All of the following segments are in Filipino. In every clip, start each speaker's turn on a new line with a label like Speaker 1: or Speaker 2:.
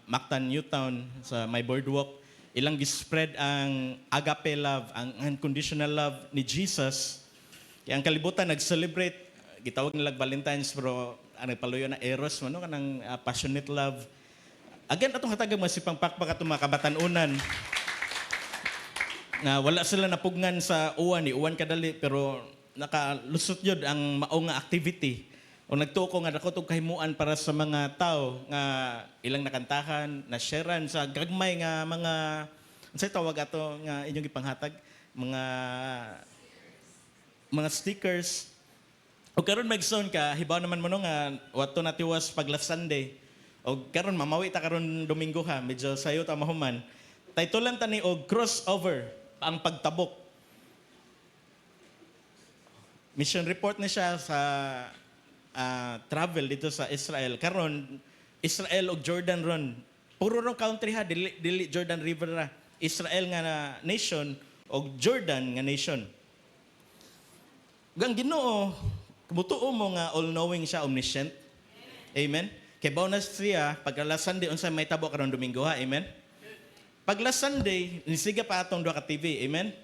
Speaker 1: Mactan, Newtown, sa my boardwalk, ilang gispread ang agape love, ang unconditional love ni Jesus. Kaya ang kalibutan nag-celebrate, gitawag nilang Valentine's, pero ano, paluyo na eros, ano, kanang passionate love. Again, atong hatagang masipang pakpak atong mga kabatanunan, na wala sila napugnan sa uwan, uwan kadali, pero nakalusot yun ang mao nga activity. O nagtuo ko nga dako og kahimuan para sa mga tao nga ilang nakantahan, na-sharean sa gagmay nga mga unsay tawag ato nga inyong ipanghatag, mga stickers. O karon magson ka, hibaw naman mo no nga wato natiwas pag last Sunday. O karon mamawi ta karon Domingo ha, medyo sayo ta mahuman. Titulan ta ni og crossover ang pagtabok. Mission report na siya sa travel dito sa Israel. Karon Israel og Jordan ron. Puro ron country ha, dili Jordan River ra. Israel nga na nation og Jordan nga nation. Gang Ginoo, kumutuo mo nga all-knowing siya, omniscient. Amen. Kay baw na siya pag last Sunday unsa may tabo karon Domingo ha. Amen. Pag last Sunday, nisiga pa atong duha ka TV. Amen.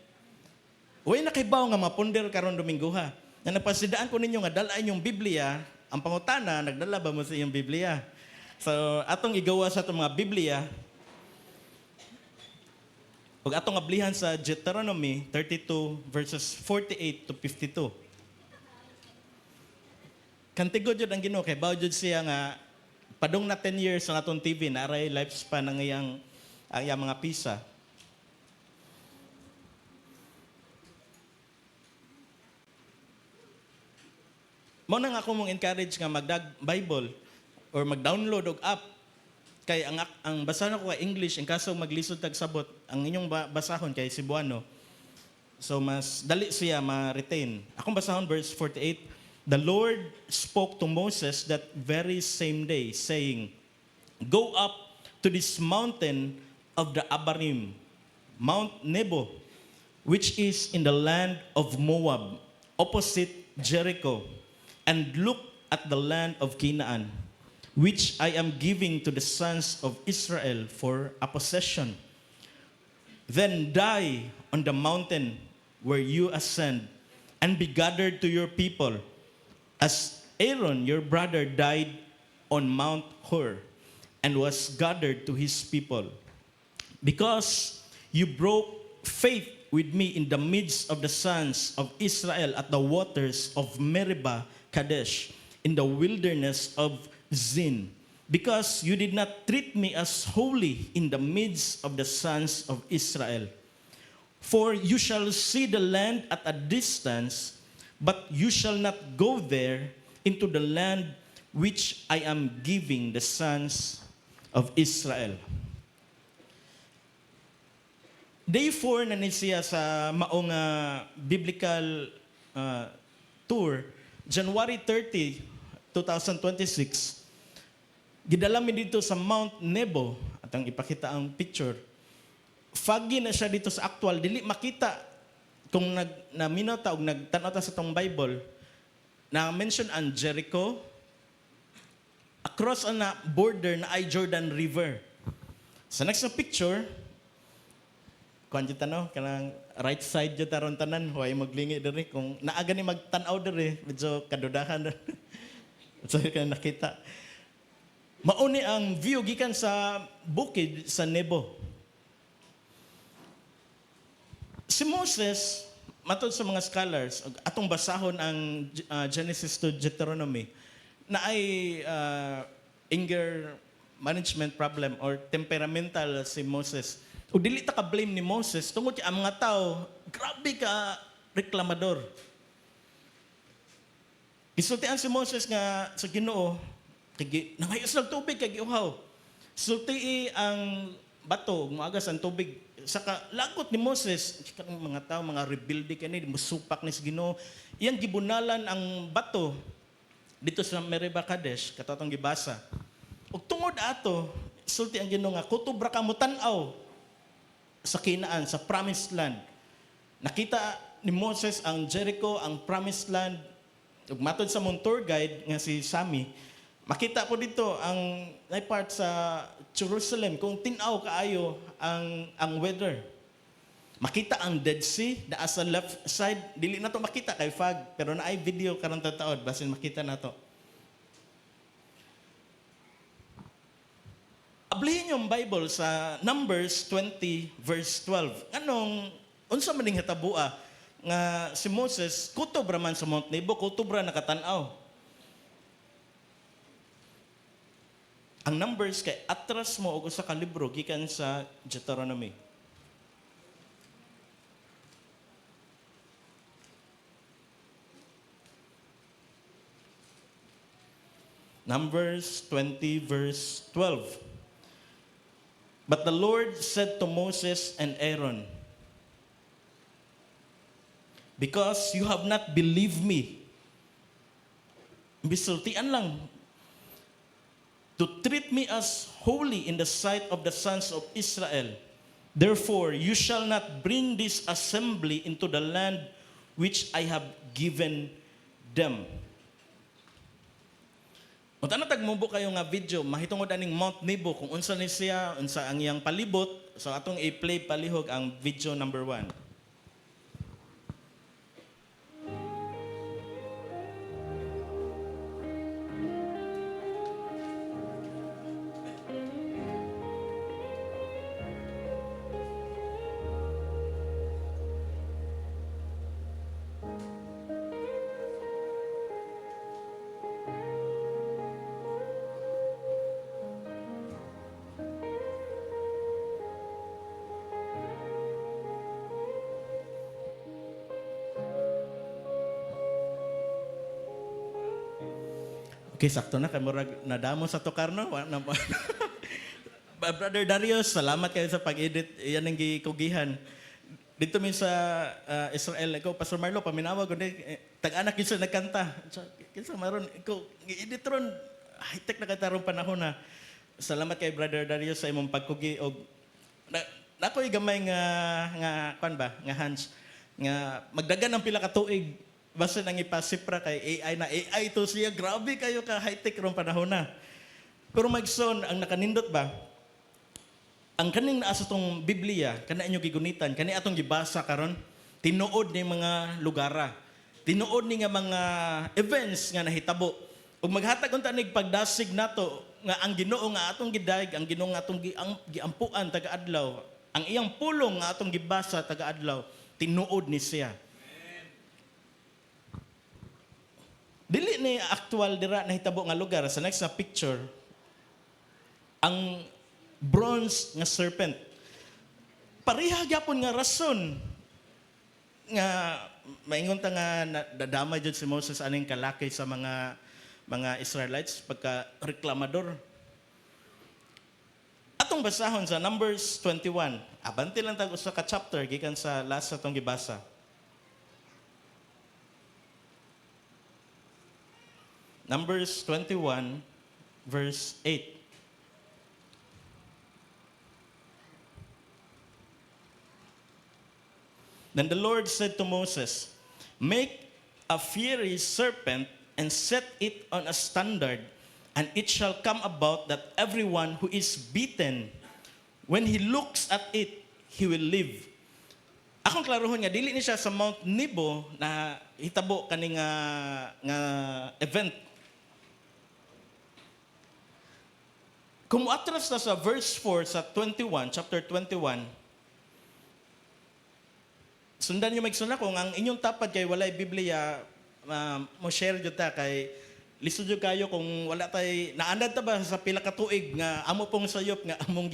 Speaker 1: Uy nakibaw nga maponder karon Domingo ha. Na napasidaan ko ninyo nga dala inyong Biblia, ang pangutana, nagdala ba mo sa iyong Biblia? So, atong igawa sa itong mga Biblia, ug atong ablihan sa Deuteronomy 32 verses 48 to 52. Kantigod jud ang Ginoo kay bawo jud siya nga padung na 10 years ang atong TV na aray lifespan ng iyang mga pisa. Mao na nga ako mong encourage nga magdag Bible or mag-download og app kay ang basahan ko kay English en kaso maglisod tag sabot ang inyong basahon kay Cebuano. So mas dali siya ma-retain. Akong basahon verse 48. The Lord spoke to Moses that very same day saying, "Go up to this mountain of the Abarim, Mount Nebo, which is in the land of Moab, opposite Jericho. And look at the land of Canaan, which I am giving to the sons of Israel for a possession. Then die on the mountain where you ascend, and be gathered to your people, as Aaron your brother died on Mount Hor, and was gathered to his people. Because you broke faith with me in the midst of the sons of Israel at the waters of Meribah Kadesh, in the wilderness of Zin, because you did not treat me as holy in the midst of the sons of Israel. For you shall see the land at a distance, but you shall not go there into the land which I am giving the sons of Israel." Day 4 na ni siya sa maong biblical tour, January 30, 2026, gidala mi dito sa Mount Nebo, at ang ipakita ang picture. Foggy na siya dito sa actual, dili makita kung naminota o nagtanaw ta sa tong Bible, na mention ang Jericho, across ang border na ay Jordan River. Sa next na picture, kuan jud tanaw kanang right side jud taron tanan huway maglingi diri kung naaga ni magtan-aw diri medyo kadudahan. So ka nakita mao ni ang view gikan sa bukid sa Nebo. Si Moses matod sa mga scholars atong basahon ang Genesis to Deuteronomy na ay anger management problem or temperamental si Moses. O dili ta ka-blame ni Moses tungod kay ang mga tao, grabe ka reklamador. Isultian si Moses nga sa Ginoo, nangayos lang tubig kay giuhaw. Sulti ang bato, muagas ang tubig. Saka lagot ni Moses, ang mga tao, mga rebelde kani, musupak ni sa Ginoo. Iyang gibunalan ang bato dito sa Meribah Kadesh, katotong gibasa. Ug tungod ato, sulti ang Ginoo nga kutubra ka mo tan-aw sa Kinaan, sa Promised Land. Nakita ni Moses ang Jericho, ang Promised Land. Ug matod sa mong tour guide nga si Sammy, Makita ko dito ang na part sa Jerusalem kung tinaw kaayo ang weather. Makita ang Dead Sea na sa left side, dili na to makita kay fog, pero naay video karong taon basin makita na to. Ablihin yung Bible sa Numbers 20 verse 12. Unsa man ning hitabua nga si Moses kutob ra man sa Mount Nebo, kutob ra nakatan-aw. Ang Numbers kay atras mo og usa ka libro gikan sa Deuteronomy. Numbers 20 verse 12. But the Lord said to Moses and Aaron, because you have not believed me, bisultian lang, to treat me as holy in the sight of the sons of Israel. Therefore, you shall not bring this assembly into the land which I have given them. Kung tagmubo kayo nga video, mahitungod aning Mount Nebo, kung unsa ni siya, unsa ang iyang palibot, so atong i-play palihog ang video number 1. Okay, sakto na kay murag nadamo sa Tokarno. Brother Darius, salamat kayo sa pag-edit. Yan ang gikugihan. Dito min sa Israel, ikaw, Pastor Marlo, paminawag ko tag-anak yun sa nagkanta. Kinsa maron, ikaw, i-edit ron, high-tech na katarong panahon na. Salamat kay Brother Darius sa imong pagkugi. Nako'y gamay nga Hans, nga magdagan ang pila ka tuig. Basta nang ipasipra kay AI na AI to siya, grabe kayo ka high-tech rong panahon na. Pero magson, ang nakanindot ba, ang kaning naa sa tong Biblia, kana inyo gigunitan, kani atong gibasa karon, tinuod ni mga lugara, tinuod ni nga mga events nga nahitabo. Ug maghatag unta nig pagdasig nato nga ang Ginoo nga atong gidaig, ang Ginoo nga atong giampuan taga-adlaw, ang iyang pulong nga atong gibasa taga-adlaw, tinuod ni siya. Dili ni actual dira nahitabo nga lugar sa next na picture ang bronze nga serpent. Pareha gyapon nga rason nga maingon ta nga dadamay jud si Moses aning kalaki sa mga Israelites pagka reklamador. Atong basahon sa Numbers 21. Abante lang tag usa ka chapter gikan sa last atong gibasa. Numbers 21, verse 8. Then the Lord said to Moses, make a fiery serpent and set it on a standard, and it shall come about that everyone who is beaten, when he looks at it, he will live. Akong klarohon nga, dili ni siya sa Mount Nebo na hitabo kani nga event. Kung atras na sa verse 4 sa 21, chapter 21, sundan nyo magsuna kung ang inyong tapad kay walay Biblia, mo share dyan ta kay lisod dyan kayo kung wala tay, naanad ta ba sa pila ka tuig nga amo pong sayop nga among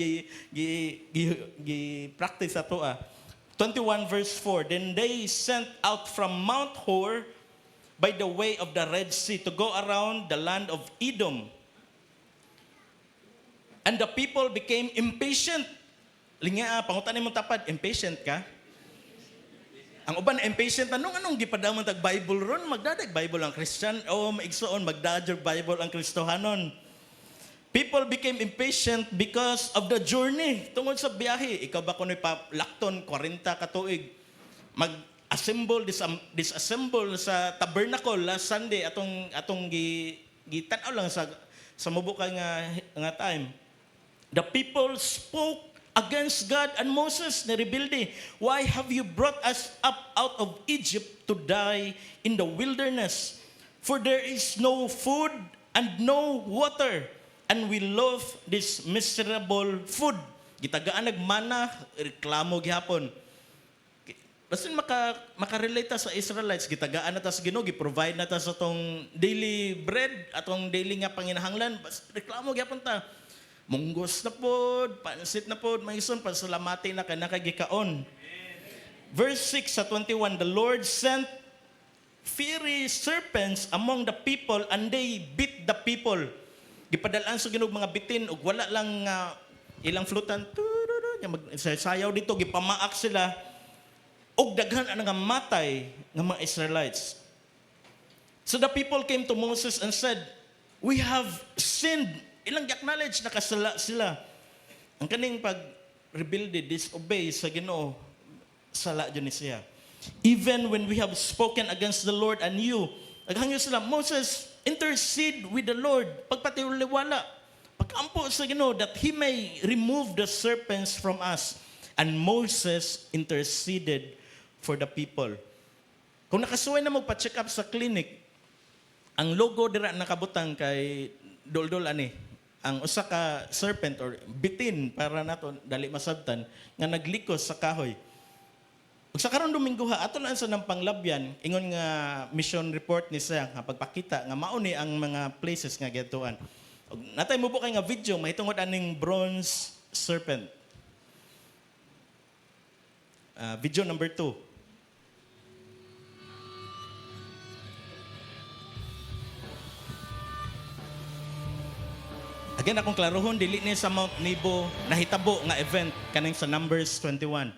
Speaker 1: gi-practice ato 21 verse 4, then they sent out from Mount Hor by the way of the Red Sea to go around the land of Edom. And the people became impatient. Linga, pangutan mo tapad, impatient ka? Ang uban impatient, anong gipadamon tag Bible ron? Magdadag Bible ang Christian o maigsoon magdadjog Bible ang Kristohanon. People became impatient because of the journey. Tungod sa biyahe, ikaw ba kuno'y lakton 40 ka tuig? Mag-assemble, disassemble sa tabernacle last Sunday atong gitanaw lang sa mabukay nga time. The people spoke against God and Moses na rebelde. Why have you brought us up out of Egypt to die in the wilderness? For there is no food and no water, and we love this miserable food. Gitagaan nagmana, reklamo gihapon. Basta makarelate ta sa Israelites, gitagaan na ta sa Ginoo, gi-provide na ta sa tong daily bread, atong daily nga panginahanglan, basta reklamo gyapon ta. Munggos na pod, pansit na pod, maison pasalamati na kay gikaon. Verse 6 sa 21, the Lord sent fiery serpents among the people and they beat the people. Gipadalaan sa Ginoo mga bitin ug wala lang ilang flutan, sayaw dito, gipamaak sila. Og daghan ang nga matay ng mga Israelites. So the people came to Moses and said, we have sinned. Ilang acknowledge na kasala sila. Ang kaning pag-rebelde, disobey sa Ginoo, sala dyan siya. Even when we have spoken against the Lord and you, naghangyo sila, Moses, intercede with the Lord. Pagpatiwala, pag-ampo sa Ginoo that He may remove the serpents from us. And Moses interceded for the people. Kung nakasuway na mo pa-check up sa clinic, ang logo dira nakabutang kay Doldol ani, ang usa ka serpent or bitin para nato dali masabtan nga naglikos sa kahoy. Ug sa karon Domingo ato lang sa nang panglabyan ingon nga mission report ni siya nga pagpakita nga mao ni ang mga places nga gituan. Ug natay mo kay nga video mahitungod aning bronze serpent. Video number 2. Again, akong klarohon, dili ni sa Mount Nebo, nahitabo nga event, kaning sa Numbers 21.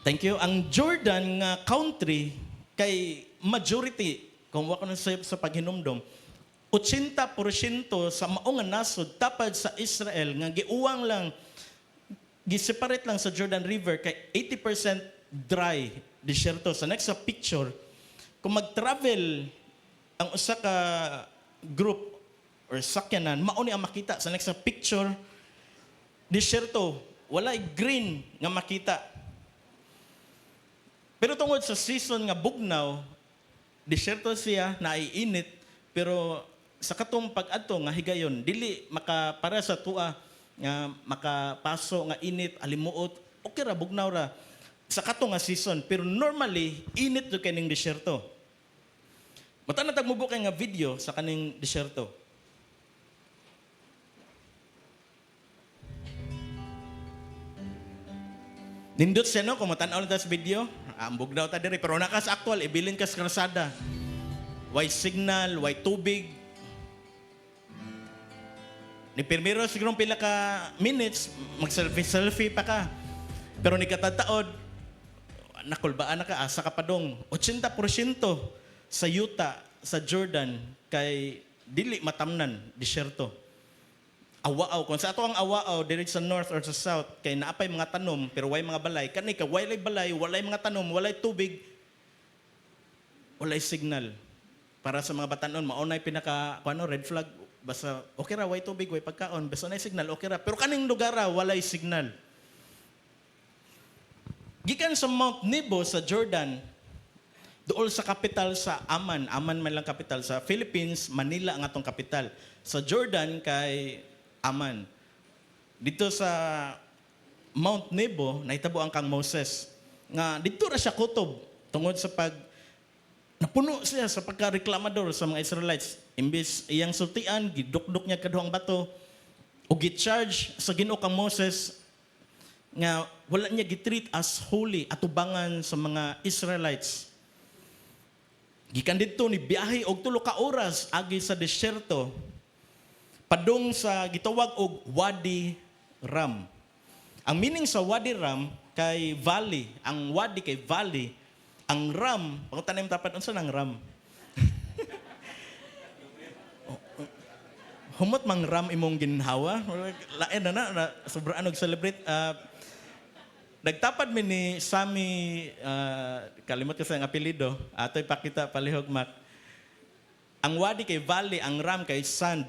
Speaker 1: Thank you. Ang Jordan nga country, kay majority, kung wako na sa paghinumdom, 80% sa maong nga nasod, tapad sa Israel, nga giuwang lang, giseparate lang sa Jordan River, kay 80% dry, disyerto. Sa next picture, kung mag-travel ang usa ka group or sakyanan, mao ni ang makita sa next picture, disyerto, walay green nga makita. Pero tungod sa season nga bugnaw, disyerto siya, naiinit, pero sa katong pag-adto nga higayon, dili makapara sa tua nga makapaso nga init, alimuot, okay ra, bugnaw ra sa katong nga season. Pero normally, init do kaning disyerto. Mata na tagmubo kay nga video sa kaning disyerto. Nindot siya no, kung matanaw na sa video, ambog daw ta diri, pero nakas actual, ibilin ka sa krasada. Way signal, way tubig. Ni pirmiro siguro pila ka minutes, mag-selfie pa ka. Pero ni katataod, nakulbaan na ka, asa ka pa dong. 80% sa yuta, sa Jordan, kay dili matamnan, disyerto. Awaaw. Kung sa ato ang awaaw, diri sa north or sa south, kay naapay mga tanom, pero way mga balay. Kani ka, walay balay, walay mga tanom, walay tubig, walay signal. Para sa mga batanon, maunay pinaka, red flag, basta okay ra, way tubig, way pagkaon, basta na signal, okay ra. Pero kaning lugar ra, walay signal. Gikan sa Mount Nebo sa Jordan, dool sa kapital sa Amman. Amman man lang kapital. Sa Philippines, Manila ang atong kapital. Sa Jordan, kay Amman. Dito sa Mount Nebo, nahitabo ang kang Moses. Nga, dito ra siya kutob. Tungod sa napuno siya sa pagkareklamador sa mga Israelites. Imbis iyang sultian, gidukduk niya kaduhang bato, o gicharge sa Ginoo kang Moses, nga wala niya gitreat as holy, atubangan sa mga Israelites. Gikan dito ni biyahe og 3 ka oras agi sa desyerto padung sa gitawag og Wadi Ram. Ang meaning sa Wadi Ram kay valley, ang Wadi kay valley, ang Ram, pangutanim tapat unsa nang Ram? Humot mang Ram imong ginhawa, lain na sobrang og celebrate. Nagtapad mi ni Sami, kalimot ko sa ang apelido, ato'y pakita palihog mak. Ang wadi kay valley, ang ram kay sand.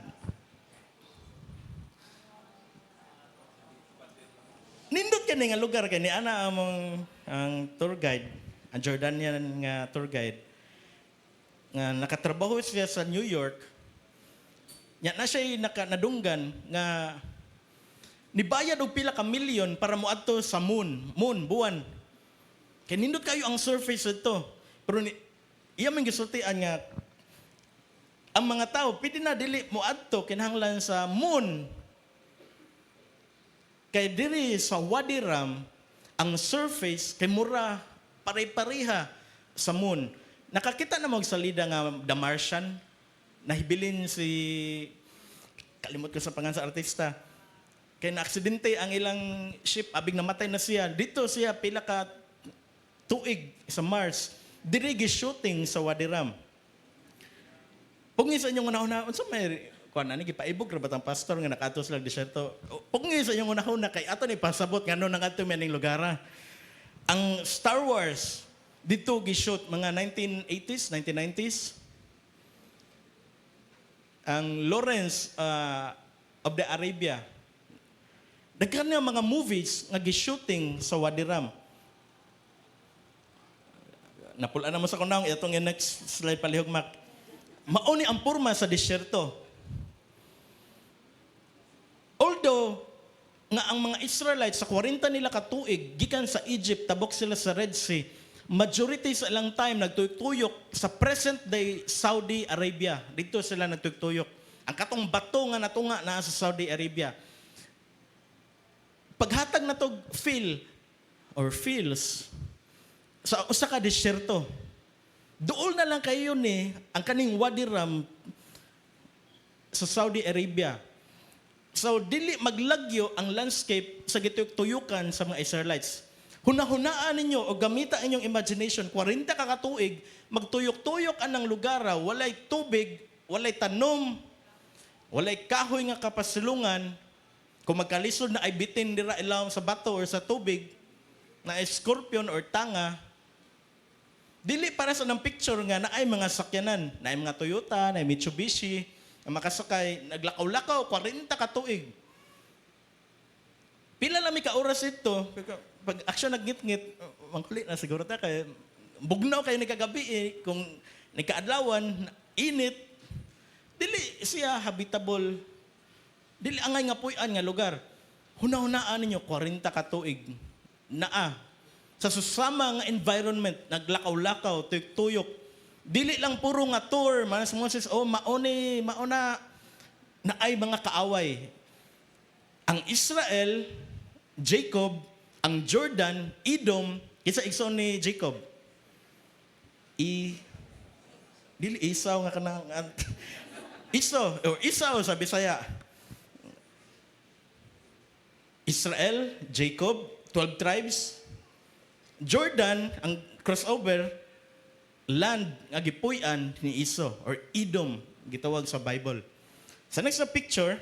Speaker 1: Nindot ka nga lugar kay ni ana among ang tour guide, ang Jordanian nga tour guide. Nga nakatrabaho siya sa New York. Nya na siya nadunggan nga nibayad og pila ka milyon para moadto sa moon, buwan. Kay nindot kayo ang surface ito. Pero iya man gisultian nga ang mga tao pwede na dili moadto kinahanglan sa moon. Kay diri sa Wadi Ram, ang surface kay mura pare-pareha sa moon. Nakakita na magsalida nga The Martian, nahibilin si, kalimot ko sa pangalan sa artista, kay na-aksidente ang ilang ship, abig namatay na siya. Dito siya pila ka tuig sa Mars. Diri gi-shooting sa Wadi Ram. Pugni sa inyong una-una, unsa may kuan ani gipaibog ra batang pastor nga nakato sila disyerto. Pugni sa inyong una-una kay ato ni pasabot ngano nang adto mening lugar. Ang Star Wars dito gi-shoot mga 1980s, 1990s. Ang Lawrence of the Arabia. Daghan nga mga movies nga gi-shooting sa Wadi Ram. Napulaan na mo sa kunaong itong next slide palihog mak. Mauni ang porma sa disyerto. Although, nga ang mga Israelites sa 40 nila katuig, gikan sa Egypt, tabok sila sa Red Sea, majority sa ilang time nagtuyok sa present day Saudi Arabia. Dito sila nagtuyok. Ang katong bato nga natunga na sa Saudi Arabia. Paghatag na to fields, sa usa ka disyerto, dool na lang kayo ni ang kaning Wadi Ram sa Saudi Arabia. So, dili maglagyo ang landscape sa gituyukan sa mga Israelites. Hunahunaan ninyo o gamita inyong imagination, 40 ka katuig, magtuyok-tuyok anang lugar, walay tubig, walay tanom, walay kahoy nga kapasilungan, kung magkalisod na ay bitin dira ilaw sa bato or sa tubig, na scorpion or tanga, dili para sa ng picture nga na ay mga sakyanan, na ay mga Toyota, na ay Mitsubishi, ang makasakay, naglakaw-lakaw, 40 katuig. Pila lang may ka-oras ito, pag aksyon nagngit-ngit, mangkulit na siguro ta, kaya bugnaw kayo nagkagabi kung nagkaadlawan, init, dili siya habitable, dili angay nga puyan nga lugar. Hunahunaan ninyo, 40 katuig, naa, sa susama nga environment, naglakaw-lakaw, tuyok-tuyok, dili lang puro nga tour, manas Moses, mauna na ay mga kaaway. Ang Israel, Jacob, ang Jordan, Edom, isa igsoon ni Jacob. Dili Isaw nga kanang Isaw sa Bisaya. Israel, Jacob, 12 tribes. Jordan, ang crossover, land nga gipuy-an ni Iso or Edom gitawag sa Bible. Sa next na picture,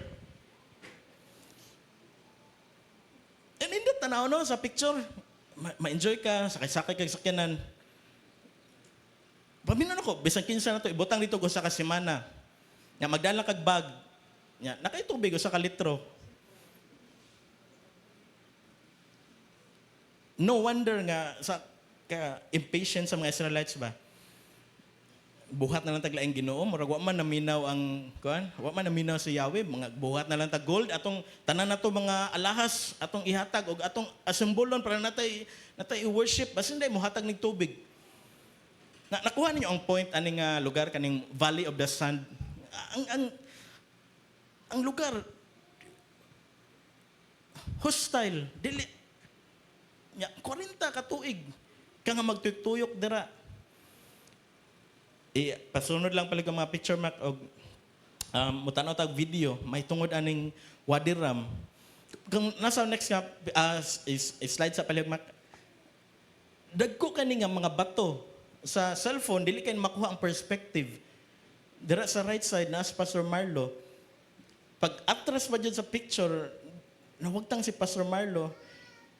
Speaker 1: indot tanaw no sa picture, ma-enjoy ka, sakay-sakay kag sakyanan. Paminon ako, bisan kinsa na to, ibutang dito ko sa kasimana. Nga magdala kag bag. Nya, nakaitubig ko sa kalitro. No wonder nga sa impatient sa mga Israelites ba. Buhat na lang taglaing Ginoo, murag wa man naminaw ang wa man naminaw si Yahweh, mga buhat na lang tag gold atong tanan nato mga alahas atong ihatag og atong asembolon para natay i-worship basin day mohatag ning tubig. Nakuha ninyo ang point aning lugar kaning Valley of the Sand. Ang lugar hostile, dili nya 40 ka tuig ka nga magtuyok dira. Pasunod lang pala mga picture mak og mutanaw tag video may tungod aning Wadi Ram. Kung nasa next nga slide sa palig mak, dagko kani nga mga bato sa cellphone dili kay makuha ang perspective. Dira sa right side na si Pastor Marlo. Pag atras ba dyan sa picture, nawagtang si Pastor Marlo,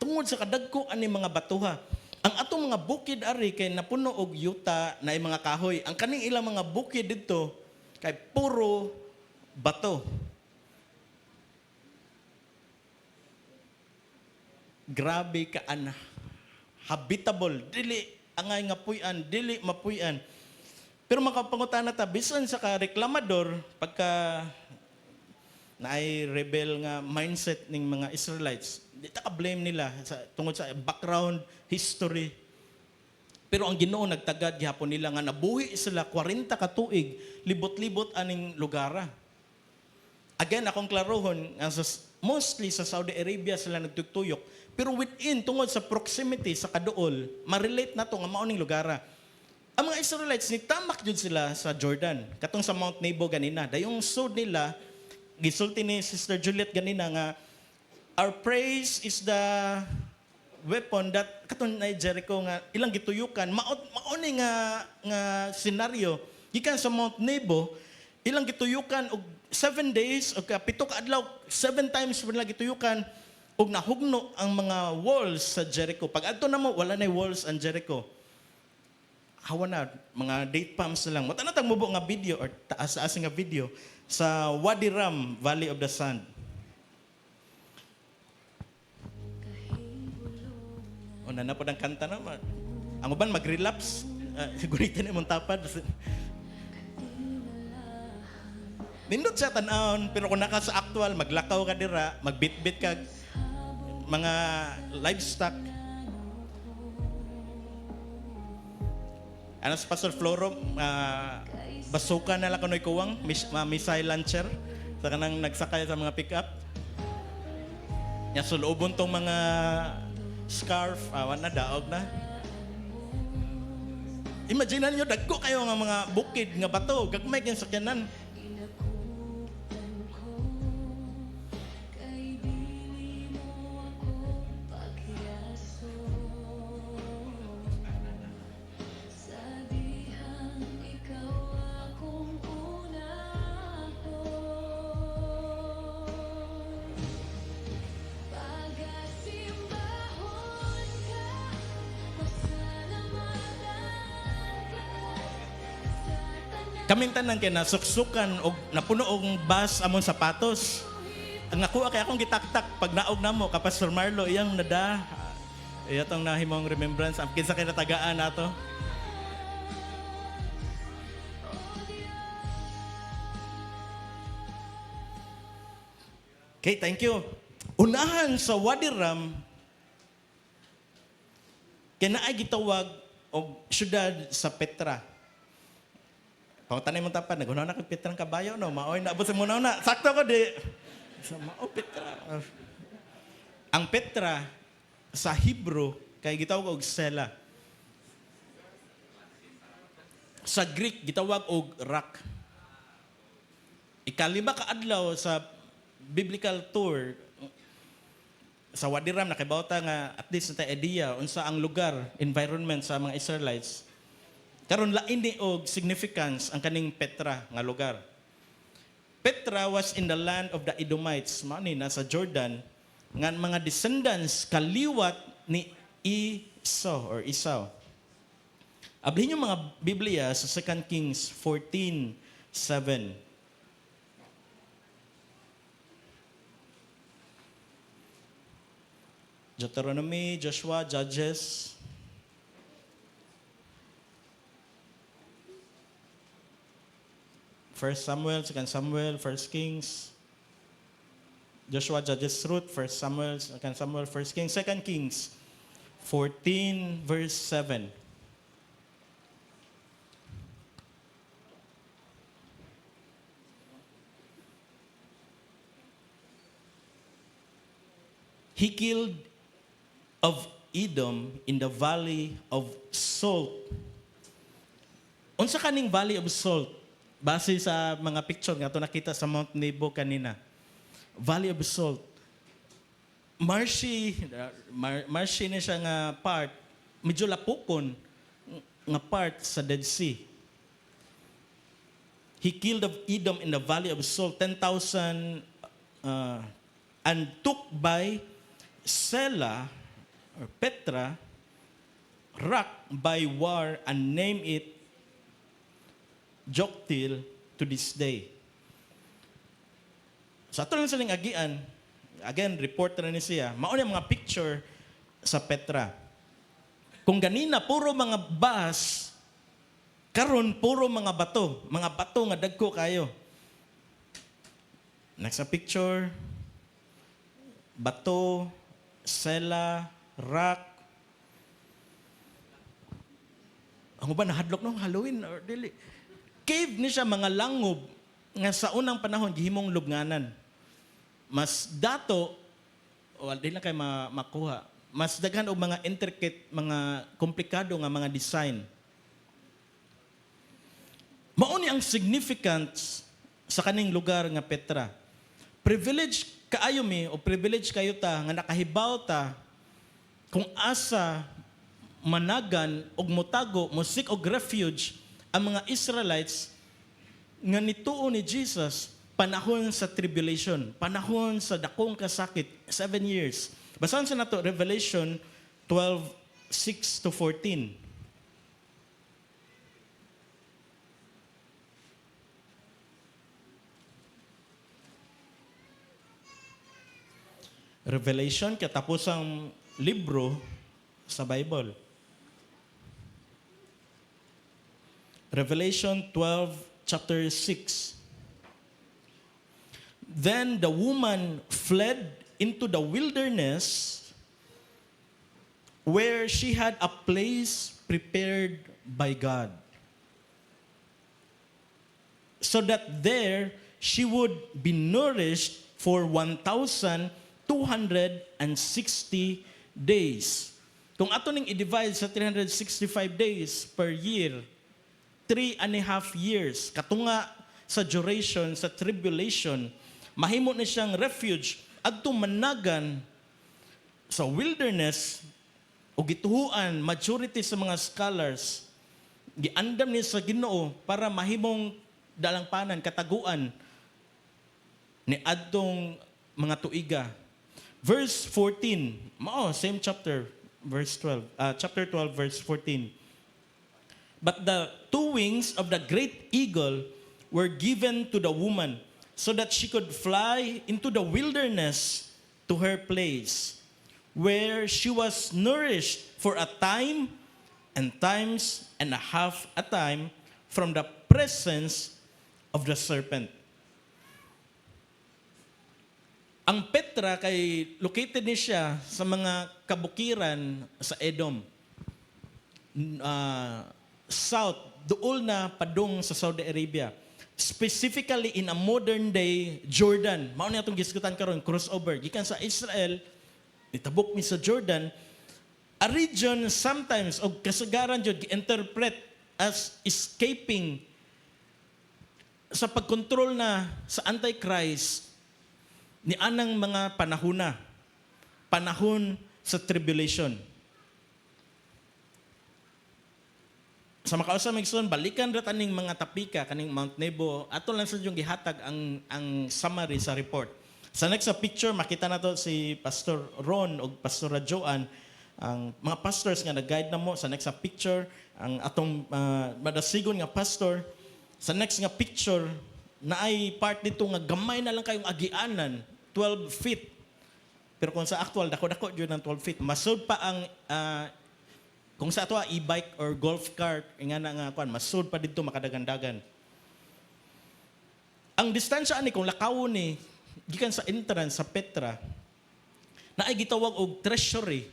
Speaker 1: tungod sa kadagko ani mga batuha. Ang atong mga bukid ari kay napuno og yuta na mga kahoy. Ang kaning ilang mga bukid dito Kay puro bato. Grabe ka ana. Habitable, dili angay nga puy-an, dili mapuy-an. Pero makapangutana ta bisan sa ka-reklamador pagka naay rebel nga mindset ning mga Israelites, di ta ka-blame nila tungod sa background, history. Pero ang Ginoo nagtagad gihapon nila nga nabuhi sila 40 ka tuig, libot-libot aning lugara. Again, akong klarohon, mostly sa Saudi Arabia sila nagtutuyok. Pero within, tungod sa proximity sa kaduol, ma-relate na to nga maoning lugara. Ang mga Israelites, nitamak jud sila sa Jordan. Katong sa Mount Nebo ganina. Dayong sod nila, gisulti ni Sister Juliet ganina nga, our praise is the weapon that, katong na Jericho nga, ilang gituyukan, maoni nga senaryo, gikan sa Mount Nebo, ilang gituyukan, og 7 days, o 7 ka adlaw, 7 times nila gituyukan, og nahugno ang mga walls sa Jericho. Pag adto na mo, wala na walls ang Jericho. Hawa na, mga date palms na lang. Matanatang mubo nga video, or taas-taas nga video, sa Wadi Ram, Valley of the Sand. O, na po ng kanta naman. Ang uban, mag-relapse. Gunitin na mong tapad. Nindot siya tanawon, pero kung naka sa actual, maglakaw ka dira, magbit-bit ka, mga livestock. Ano sa Pastor Floro, basuka na lang kano'y kuwang, missile launcher, sa kanang nagsakay sa mga pick-up. Sulubon tong mga scarf, awan na, daog na. Imagine nyo, dagko kayo ng mga bukid, nga bato, gagmay kayong sakyanan. Kaming tanan kay nasuksukan og napuno og bus among sapatos. Ang nakuha kay akong gitaktak pag naog namo ka Pastor Marlo iyang nada. Iyatong nahimong remembrance ang kinsa kay natagaan nato. Okay, thank you. Unahan sa Wadi Ram kay naay gitawag og syudad sa Petra. Pangutanay mong tapad, nagunaw na kong Petra ng kabayo, no? Maoy na, abot sa muna na. Sakto ko, di. Petra. Ang Petra, sa Hebrew, kay gitawag og Sela. Sa Greek, gitawag og rock. Ikalima ka adlaw sa biblical tour, sa Wadi Ram, nakibawta nga, at least na idea, unsa ang lugar, environment sa mga Israelites. Karon lain ni og significance ang kaning Petra nga lugar. Petra was in the land of the Edomites, mani nasa Jordan, nga mga descendants kaliwat ni Esau. Ablihin yung mga Biblia sa 2 Kings 14:7. Deuteronomy, Joshua, Judges, First Samuel, 2 Samuel, 1 Kings, Joshua, Judges, Ruth, 1 Samuel, 2 Samuel, 1 Kings, 2 Kings, 14:7. He killed of Edom in the valley of Salt. Unsa kaning valley of Salt? Base sa mga picture nga ito nakita sa Mount Nebo kanina. Valley of Salt. Marshy na siya nga part, medyo lapukon nga part sa Dead Sea. He killed of Edom in the Valley of Salt, 10,000, and took by Sela, or Petra, rock by war, and named it Joktil, to this day. Sa ato lang silang agian, again, reporter na ni siya, mauna mga picture sa Petra. Kung ganina, puro mga bahas, karon puro mga bato nga dagko kayo. Next sa picture, bato, sela, rock. Ang uban nahadlok nung Halloween or dili. Cave ni siya mga langob nga sa unang panahon gihimong lubnganan. Mas dato dili na kay makuha. Mas daghan og mga intricate, mga komplikado nga mga design. Mao ni ang significance sa kaning lugar nga Petra. Privilege kaayo mi o privilege kayo ta nga nakahibaw ta kung asa managan og motago mo seek og refuge ang mga Israelites nga nituo ni Jesus panahon sa tribulation, panahon sa dakong kasakit, 7 years. Basahan sa nato Revelation 12:6-14. Revelation, katapusang libro sa Bible. Revelation 12, chapter 6. Then the woman fled into the wilderness where she had a place prepared by God, so that there she would be nourished for 1,260 days. Kung ato ning i-divide sa 365 days per year, 3.5 years, katunga sa duration, sa tribulation, mahimo na siyang refuge adto managan sa wilderness o gituhuan, majority sa mga scholars, giandam ni sa Ginoo para mahimong dalangpanan, kataguan ni adtong mga tuiga. Verse 14, same chapter, verse 12, chapter 12, verse 14. But the 2 wings of the great eagle were given to the woman so that she could fly into the wilderness to her place, where she was nourished for a time and times and a half a time from the presence of the serpent. Ang Petra kay located ni siya sa mga kabukiran sa Edom. South, duol na padung sa Saudi Arabia. Specifically in a modern day Jordan. Mao na itong gisgutan karon crossover. Gikan sa Israel, nitabok mi sa Jordan, a region sometimes, o kasagaran jud gi-interpret as escaping sa pagkontrol na sa Antichrist ni anang mga panahona, panahon sa tribulation. Sa makausap Migson, balikan ra taning mga tapika kaning Mount Nebo, ato lang sa yung gihatag ang summary sa report. Sa next sa picture, makita na to si Pastor Ron o Pastor Joan, ang mga pastors nga nag-guide na mo. Sa next sa picture, ang atong madasigon nga pastor. Sa next nga picture, na ay part dito nga gamay na lang kayong agianan, 12 feet. Pero kung sa actual, dako-dako yun ng 12 feet. Masud pa ang, kung sa ato e-bike or golf cart, nga na nga, masud pa dito makadagandagan. Ang distansya ani, kung lakaw ni, gikan sa entrance sa Petra, na ay gitawag og treasury,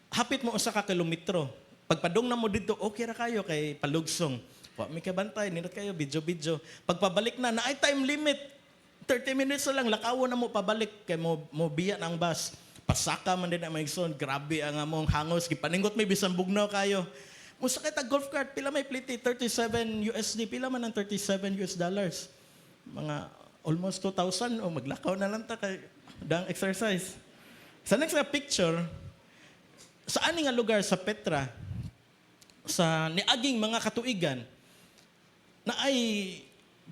Speaker 1: hapit mo usa ka kilometro. Pagpadong na mo dito, okay ra kayo kay palugsong. Wa mi kabantay, nindot kayo, video-video. Pagpabalik na ay time limit. 30 minutes na lang, lakawon na mo pabalik kay mo biya na ang bus. Pasaka man din na Migson, grabe ang among hangos. Gipaningot may bisan bugnaw kayo. Musa kay tag golf cart, pila may pliti? 37 USD, pila man ang 37 US dollars? Mga almost 2,000 o maglakaw na lang ta kay dang exercise. Sa next na picture, sa ani nga lugar sa Petra, sa niaging mga katuigan, na ay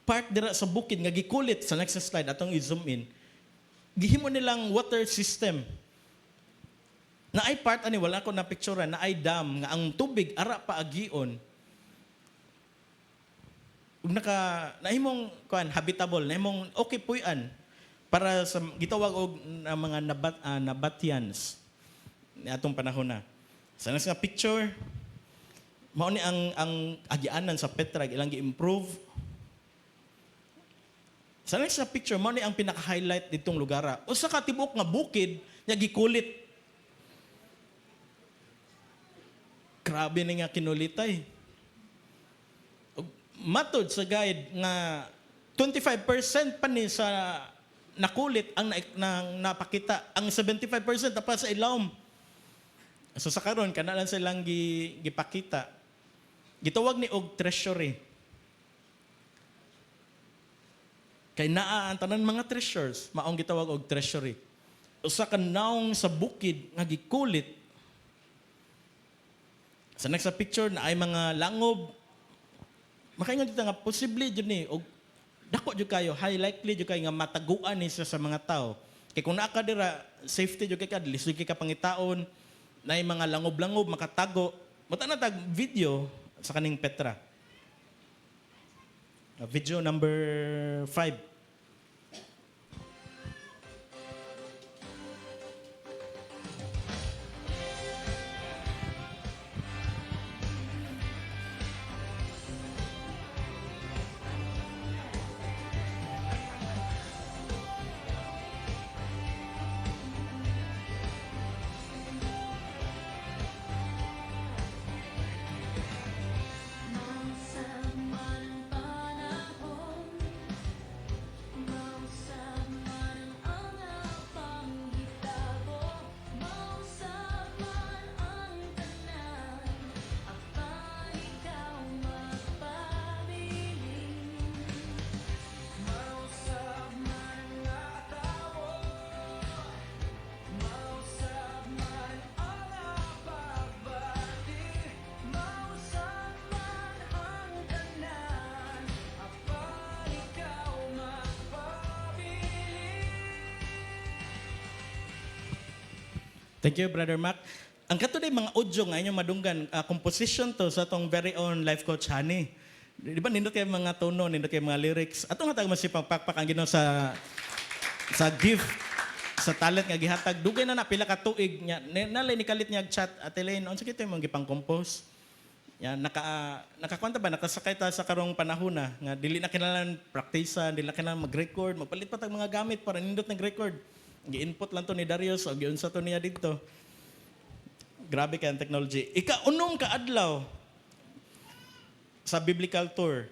Speaker 1: part dira sa bukid nga gikulit sa next slide atong i-zoom in. Gihimo nilang water system. Na ay part ani wala ko na picturean na ay dam nga ang tubig ara pa agion. ug nahimong kuan habitable, nahimong okay puy-an para sa gitawag og mga Nabateans ni atong panahon na. Sa next nga picture, mao ni ang agianan sa Petra ilang gi-improve. Sa next nga picture, mao ni ang pinaka-highlight ditong lugar. Usa ka tibok nga bukid nya gikulit. Grabe ni nga kinulitay. Matod sa guide nga 25% pa ni sa nakulit ang napakita. Ang 75% pa sa ilawom. So sa karon kana lang silang gipakita. Gitawag ni og treasury. Kay naa ang tanan mga treasures, maong gitawag og treasury. Usa ka naong sa bukid nga gikulit. Sa next picture na ay mga langob. Makaingon dito nga posible jud ni og dako jud kayo, high likely jud kayo nga mataguan ni sa mga tao. Kay kung naa ka dira, safety jud kay ka, lisod kay ka pangitaon, na mga langob-langob makatago. Muta na tag video sa kaning Petra. Video number 5. Thank you, Brother Mac. Ang katuloy mga audio nga inyong madunggan, composition to sa atong very own life coach Hani. Di ba nindot kayo mga tono, nindot kayo mga lyrics. Atong hatag masipang pakpak ang Ginoo sa gift, sa talent nga gihatag. Dugay na pila ka tuig nya. Nalay ni kalit niya chat at Elaine, unsa kito yung gipang compose. Yan, nakakwanta ba, nakasakay ta sa karong panahon na, nga dili na kailangan praktisan, dili na kailangan mag-record, magpalit pa tag mga gamit para nindot nag-record. Gi-input lang to ni Darius o giunsa to niya dito. Grabe kay ang technology. Ika-unong kaadlaw sa biblical tour.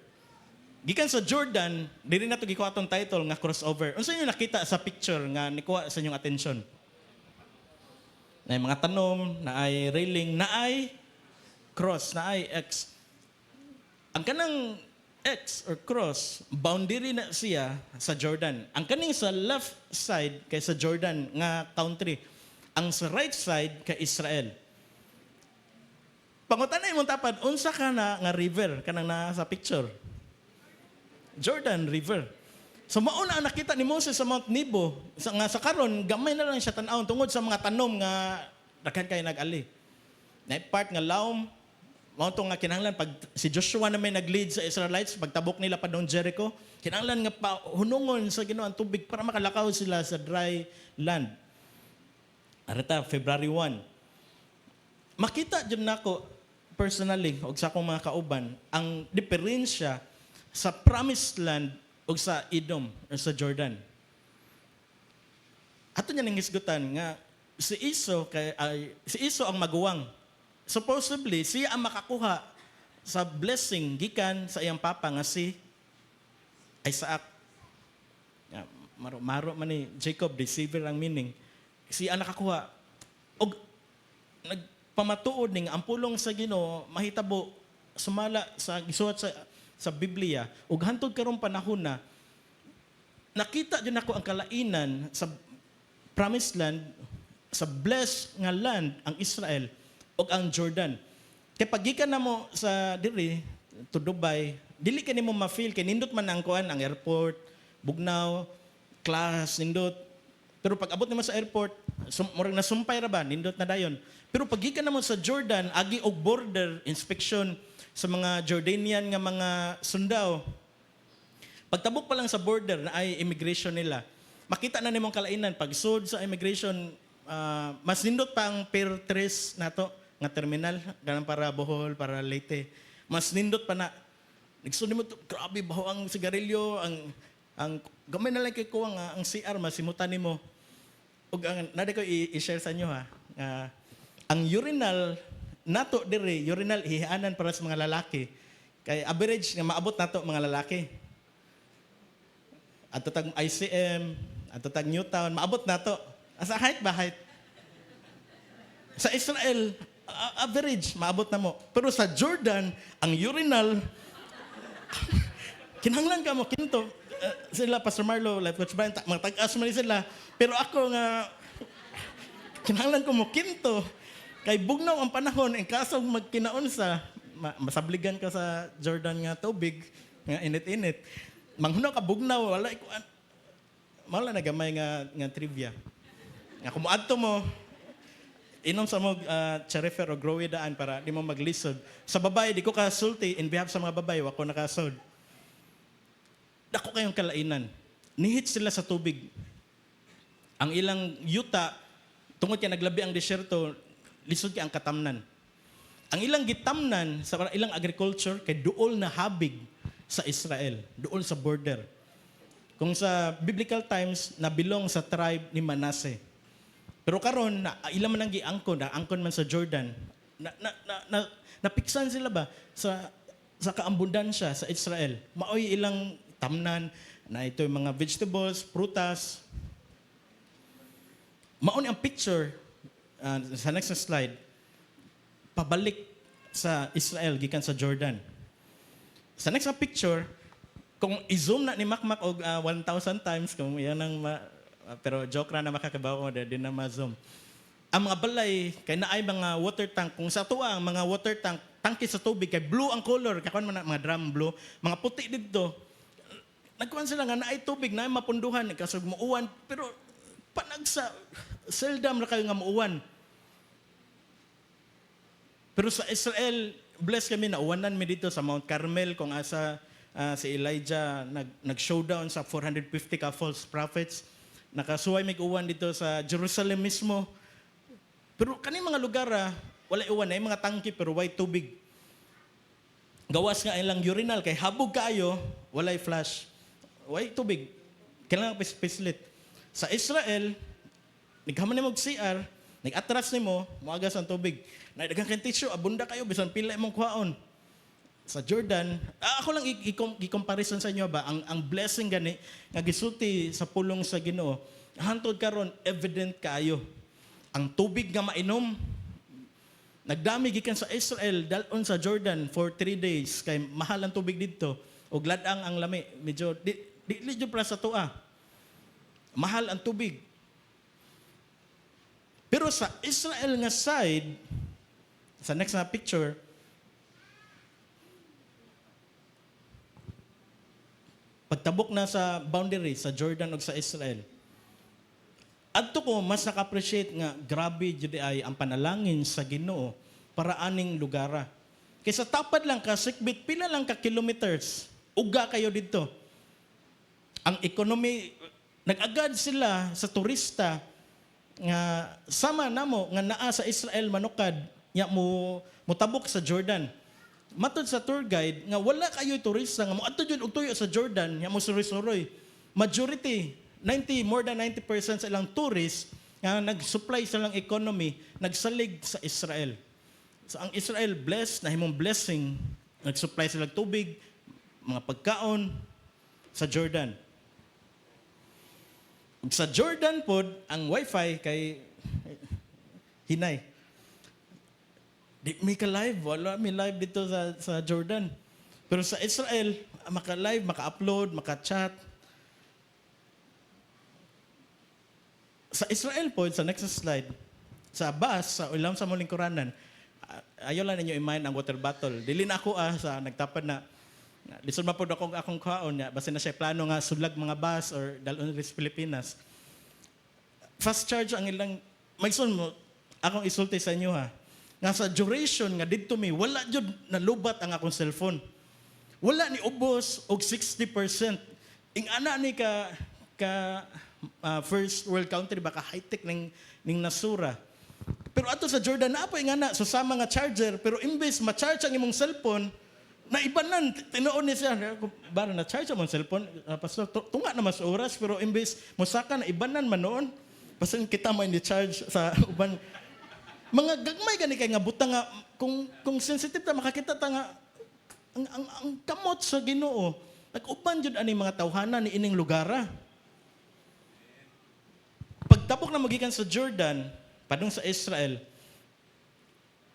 Speaker 1: Gikan sa Jordan, dili na to gikuha atong title nga crossover. Unsa inyo nakita sa picture nga nikuha sa inyong atensyon? Na mga tanom, na ay railing, na ay cross, na ay X. Ang kanang X or cross, boundary na siya sa Jordan. Ang kaning sa left side kay sa Jordan nga country. Ang sa right side kay Israel. Pangutanay mong tapad, unsa ka na nga river kanang nasa picture? Jordan River. So mauna ang nakita ni Moses sa Mount Nebo, sa karon gamay na lang siya tan-awon tungod sa mga tanom nga daghan kay nag-ali. Na part nga lawom. Mao to nga kinahanglan pag si Joshua na may nag-lead sa Israelites pagtabok nila pa doon Jericho, kinahanglan nga hunungon sa Ginoo ang tubig para makalakaw sila sa dry land. Arita February 1. Makita jud nako personally og sa akong mga kauban ang diferensya sa promised land ug sa Edom o sa Jordan. Ato niya nang hisgutan nga si Esau ang maguwang. Supposedly, siya ang makakuha sa blessing gikan sa iyang papa nga si Isaac. Maro man ni Jacob, deceiver ang meaning. Siya ang nakakuha. Og nagpamatuod ning ang pulong sa Ginoo mahitabo sumala sa gisuhat sa Biblia ug hantod karong panahon na nakita jud nako ang kalainan sa promised land, sa blessed nga land ang Israel o ang Jordan. Kaya pagikan na mo sa diri, to Dubai, dili ka nimo ma-feel, kay nindot man ang kuan, ang airport, bugnaw, class, nindot. Pero pag abot naman sa airport, murag nasumpay ra ba, nindot na dayon. Pero pagikan na mo sa Jordan, agi og border inspection sa mga Jordanian nga mga sundao, Pagtabok pa lang sa border na ay immigration nila, makita na nimong kalainan. Pag sud sa immigration, mas nindot pa ang per tres nato nga terminal, ganang para Bohol, para Leyte. Mas nindot pa na. Nagsunod mo to, grabe baho ang sigarilyo, ang gamay na lang kay kuha nga ang CR masimutan nimo. Ug ang nade ko i-share sa inyo ha. Ang urinal nato dire, urinal ihaanan para sa mga lalaki. Kay average nga maabot nato mga lalaki. Ato tag ICM, ato tag Newtown, maabot nato. Asa height ba height? Sa Israel, average, maabot na mo. Pero sa Jordan, ang urinal, kinahanglan ka mo, kinto. Sila, Pastor Marlo, Life Coach Brian, mga tag-as man sila. Pero ako nga, kinahanglan ko mo, kinto. Kay bugnaw ang panahon, ang kasong magkinaon sa, masabligan ka sa Jordan nga tubig, nga init-init. Manghunaw ka bugnaw, wala na gamay nga trivia. Nga kumuadto mo, inom sa mo charifer o growy daan para di mo maglisod. Sa babae, di ko kasulti, in behalf sa mga babae, wako nakasod. Dako kayong kalainan. Nihit sila sa tubig. Ang ilang yuta, tungod kaya naglabi ang desyerto, lisod kaya ang katamnan. Ang ilang gitamnan sa ilang agriculture, kay duol na habig sa Israel, doon sa border. Kung sa biblical times, nabilong sa tribe ni Manasseh. Pero karon na ilang man ang giangkon, angkon man sa Jordan. Napiksan sila ba sa kaambundansya sa Israel? Maoy ilang tamnan na ito yung mga vegetables, prutas. Maon ang picture sa next slide. Pabalik sa Israel gikan sa Jordan. Sa next picture, kung i-zoom na ni Makmak og 1,000 times, kung yan ang pero joke na makakabaw ko, din na ma-zoom. Ang mga balay, kay naay mga water tank, kung sa tuwa ang mga water tank, tangke sa tubig, kay blue ang color, kakuan man mga drum blue, mga puti dito, nagkuhan sila nga naay tubig, naay mapunduhan, kasog muuwan, pero panagsa, seldom na kayo nga muuwan. Pero sa Israel, blessed kami, nauwanan mi dito sa Mount Carmel, kung asa si Elijah nag-showdown sa 450 ka false prophets. Nakasuway may uwan dito sa Jerusalem mismo. Pero kani mga lugar, wala uwan na, mga tangki pero white tubig. Gawas nga ilang urinal, kay habog kayo, walay flash. White tubig. Kailangan pislit. Sa Israel, naghaman ni mo CR, nag-atras ni mo, muagas ang tubig. Nagdagang kang tissue, abunda kayo, bisan pila imong kuhaon. Sa Jordan, ako lang i-comparison sa inyo ba, ang blessing gani, nga gisulti sa pulong sa Ginoo, hantod karon evident kaayo. Ang tubig nga mainom, nagdami gikan sa Israel, dalon sa Jordan for 3 days, kay mahal ang tubig dito, o gladang ang lami, medyo, di para sa tua. Mahal ang tubig. Pero sa Israel nga side, sa next na picture, pagtabok na sa boundary sa Jordan o sa Israel, adto ko mas naka-appreciate nga grabe jud ay ang panalangin sa Ginoo para aning lugara. Kaysa tapad lang ka sikbit pila lang ka kilometers, uga kayo dito. Ang economy nag-agad sila sa turista nga sama namo nga naa sa Israel manukad nya mo tabok sa Jordan. Matod sa tour guide nga wala kayo turista nga moadto jud og tuyo sa Jordan nya mo suroy-suroy. Majority more than 90% sa ilang tourists nga nag-supply sa ilang economy nagsalig sa Israel. So ang Israel blessed na himong blessing, nag-supply sila tubig, mga pagkaon sa Jordan. Sa Jordan pod ang wifi kay hinay. Di may ka-live, wala may live dito sa Jordan. Pero sa Israel, maka-live, maka-upload, maka-chat. Sa Israel po, sa next slide, sa bus, sa ulam sa muling Quranan, ayaw lang ninyo i-mind ang water bottle. Dili na ako sa nagtapad na, lisod mapod akong kaon niya, basta na siya plano nga sulag mga bus or dalon rin sa Pilipinas. Fast charge ang ilang, may mo, akong isulti sa inyo ha, nga sa duration nga dito mi, wala jud nalubat ang akong cellphone. Wala ni ubos og 60%. ing ana ni first world country baka high-tech ning nasura. Pero ato sa Jordan na po ing ana susama nga charger pero imbes ma-charge ang imong cellphone na ibanan tinuon ni siya bara na charge ang cellphone pastor tunga na mas oras pero imbes mosaka na ibanan man noon pasin kita mo ni charge sa uban mga gagmay gani kay nga butang nga kung sensitive ta makakita ta nga ang kamot sa Ginoo nag-uban jud ani mga tawhana ni ining lugara. Pagtapok na magikan sa Jordan padung sa Israel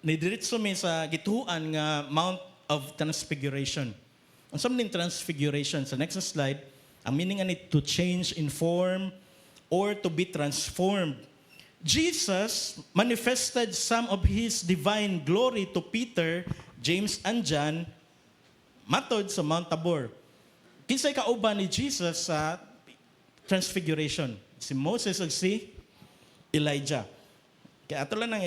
Speaker 1: ni diretso mi sa gituan nga Mount of Transfiguration. Ang something transfiguration sa next slide, ang meaning ani to change in form or to be transformed. Jesus manifested some of his divine glory to Peter, James, and John matod sa Mount Tabor. Kinsay kauban ni Jesus sa transfiguration? Si Moses ug si Elijah. Kaya ato lang nang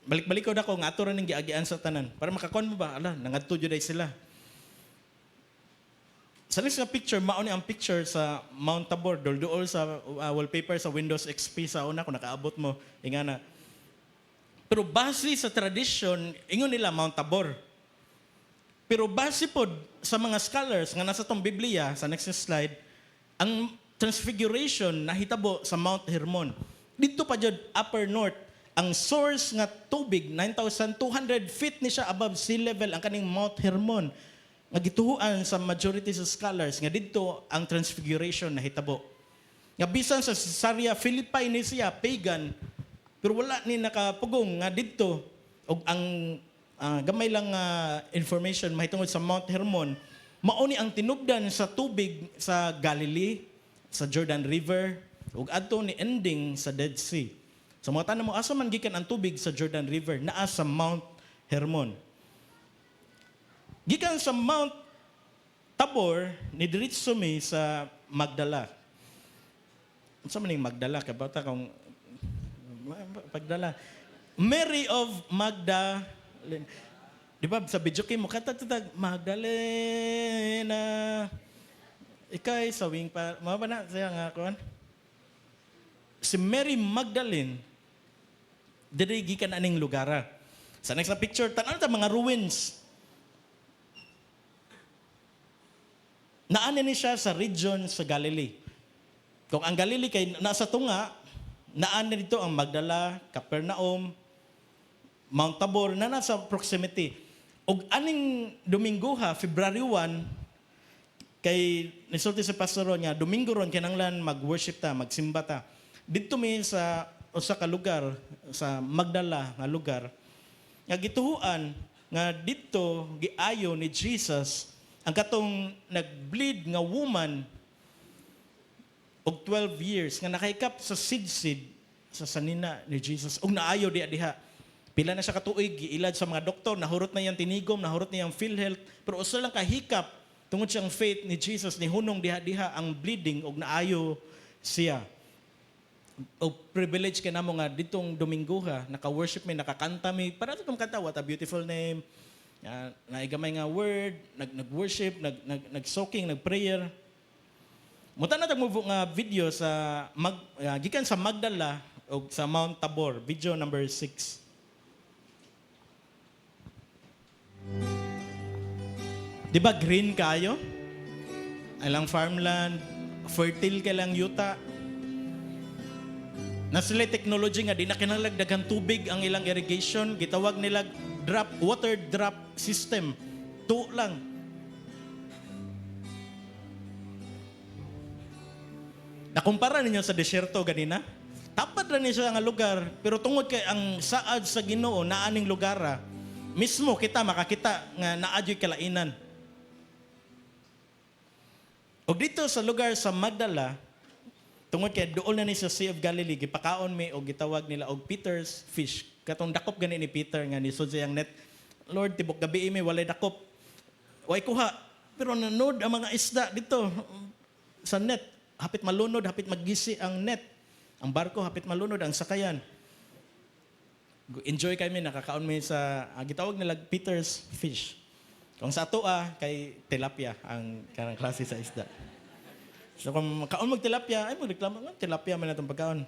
Speaker 1: balik-balik ko na ko nga ato rin ng giagian sa tanan. Para makakon mo ba? Ala, nangadto jud sila. Sa next na picture, mauni ang picture sa Mount Tabor. Dool sa wallpaper sa Windows XP sa una kung nakaabot mo. Ingana. Pero base sa tradition, ingon nila Mount Tabor. Pero base po sa mga scholars nga nasa tong Biblia, sa next slide, ang transfiguration nahitabo sa Mount Hermon. Dito pa jud upper north. Ang source nga tubig, 9,200 feet ni siya above sea level, ang kaning Mount Hermon. Nga gituhuan sa majority sa scholars, nga dito ang transfiguration nahitabo. Nga bisan sa Caesarea Philippi ni siya, pagan, pero wala ni nakapugong nga dito, og ang gamay lang information mahitungod sa Mount Hermon, mauni ang tinubdan sa tubig sa Galilee, sa Jordan River, ug adto ni ending sa Dead Sea. So mga tanong mo, asa man gikan ang tubig sa Jordan River? Naa sa Mount Hermon. Gikan sa Mount Tabor, nidiritso mi sa Magdala. Asa man yung Magdala? Kabata kung pagdala. Mary of Magdalene. Di ba sa video mo, katatag Magdalena. Ikay sawing pa. Mga ba na siya nga kuhan? Si Mary Magdalene, diri gikan aning lugara. Sa next na picture, tanan ta mga ruins. Naan ni siya sa region sa Galilee. Kung ang Galilee kay nasa tunga, naan dito ang Magdala, Capernaum, Mount Tabor na nasa proximity. Og aning Domingo February 1, kay nisulti sa pastoro niya, Domingo ron kinanglan mag-worship ta, magsimba ta. Dito mi sa usa ka lugar sa Magdala nga lugar nga gituhuan nga dito giayo ni Jesus ang katong nag-bleed nga woman og 12 years nga nakahikap sa sidsid sa sanina ni Jesus ug naayo diha. Pila na siya katuig giilad sa mga doktor, nahurot na yang tinigom, nahurot na yang PhilHealth, pero usa lang kahikap tungod siyang faith ni Jesus ni hunong diha ang bleeding ug naayo siya. O privilege ka na mo nga ditong Domingo naka-worship mi, nakakanta mi, para itong kanta, what a beautiful name, naigamay nga word, nag-worship, nag-soaking, nag-prayer. Muta na tag-move nga video sa, gikan sa Magdala o sa Mount Tabor, video number 6. Di ba green kayo? Alang farmland, fertile ka lang yuta. Na sila technology nga, di na kinalagdagan tubig ang ilang irrigation, gitawag nila water drop system. Lang. Nakumpara ninyo sa desyerto ganina? Tapad ra niya nga lugar, pero tungod kay ang saad sa Ginoo na aning lugar, mismo kita makakita nga naadyo'y kalainan. O dito sa lugar sa Magdala, tungod kay dool na ni sa Sea of Galilee, gipakaon mi o gitawag nila og Peter's fish. Katong dakop gani ni Peter nga nisod siyang net. Lord, tibok gabi mi walay dakop. Way kuha. Pero nanood ang mga isda dito sa net. Hapit malunod, hapit maggisi ang net. Ang barko hapit malunod ang sakayan. Enjoy kami, nakakaon mi sa gitawag nila Peter's fish. Kung sa ato kay tilapia ang kanang klase sa isda. So kung kaon mag tilapia, ay magreklamo nga tilapia man natong pagkaon.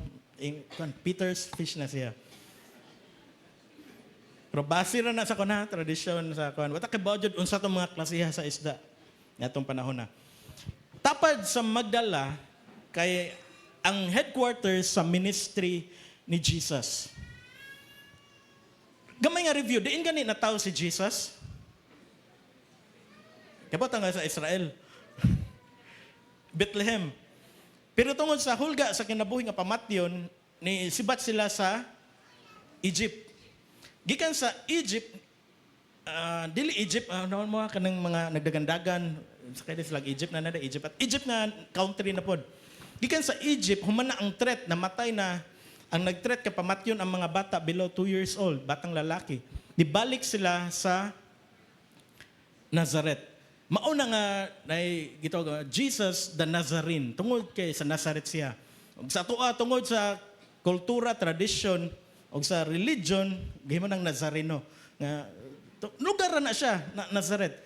Speaker 1: Peter's fish na siya. Pero base ra na sa kuna tradisyon sa kuan. Wata kay budget unsa tong mga klasiha sa isda natong panahon na. Tapad sa Magdala kay ang headquarters sa ministry ni Jesus. Gamay nga review, diin gani na tao si Jesus. Kapot nga sa Israel. Bethlehem. Pero tungod sa hulga sa kinabuhi nga pamatyon, ni sibat sila sa Egypt. Gikan sa Egypt, dili Egypt, naman mo kanang mga nagdagandagan, sa kaya sila Egypt na nada Egypt. At Egypt na country na pod. Gikan sa Egypt, humana ang threat na matay na, ang nag-threat ka pamatyon ang mga bata below 2 years old, batang lalaki. Dibalik sila sa Nazareth. Mauna nga gitawag Jesus the Nazarene. Tungod kay sa Nazareth siya. Ug sa tuwa tungod sa kultura, tradisyon ug sa religion, gihimo ng Nazareno nga lugar na siya na Nazareth.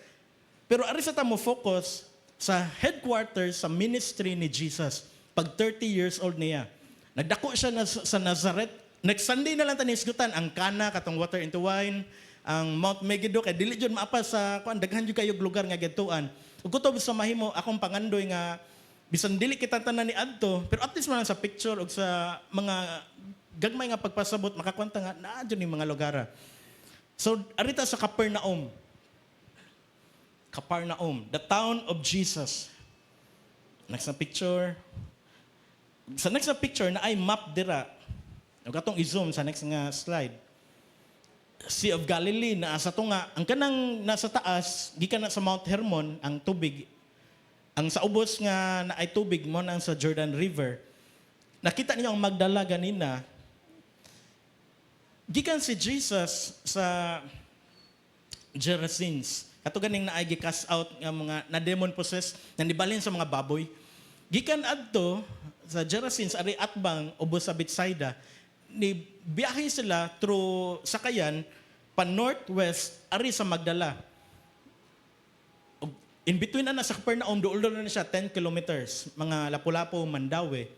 Speaker 1: Pero ari sa ta mo focus sa headquarters sa ministry ni Jesus. Pag 30 years old niya. Nagdako siya sa Nazareth. Next Sunday na lang ta nisgutan ang Cana katong water into wine. Ang Mount Megiddo kay dili jud maapa sa kuan daghan jud kayo lugar nga gituan. Ug kutob sa mahimo akong pangandoy nga bisan dili kita tanan ni adto pero at least man sa picture ug sa mga gagmay nga pagpasabot makakwanta nga naa jud ni mga lugar. So arita sa Capernaum, the town of Jesus. Next na picture. Sa next na picture na ay map dira. Ug atong i-zoom sa next nga slide. Sea of Galilee na sa tunga, ang kanang nasa taas, gikan na sa Mount Hermon, ang tubig. Ang sa ubos nga na ay tubig mo nang sa Jordan River. Nakita niyo ang Magdala ganina. Gikan si Jesus sa Gerasenes. Kato ganing na ay gi-cast out nga mga na demon possessed na nibalhin sa mga baboy. Gikan adto sa Gerasenes ari atbang ubos sa Bethsaida. Ni biyahe sila through sakayan pa northwest ari sa Magdala. In between na sa Capernaum dool na siya 10 kilometers, mga Lapu-Lapu, Mandawi.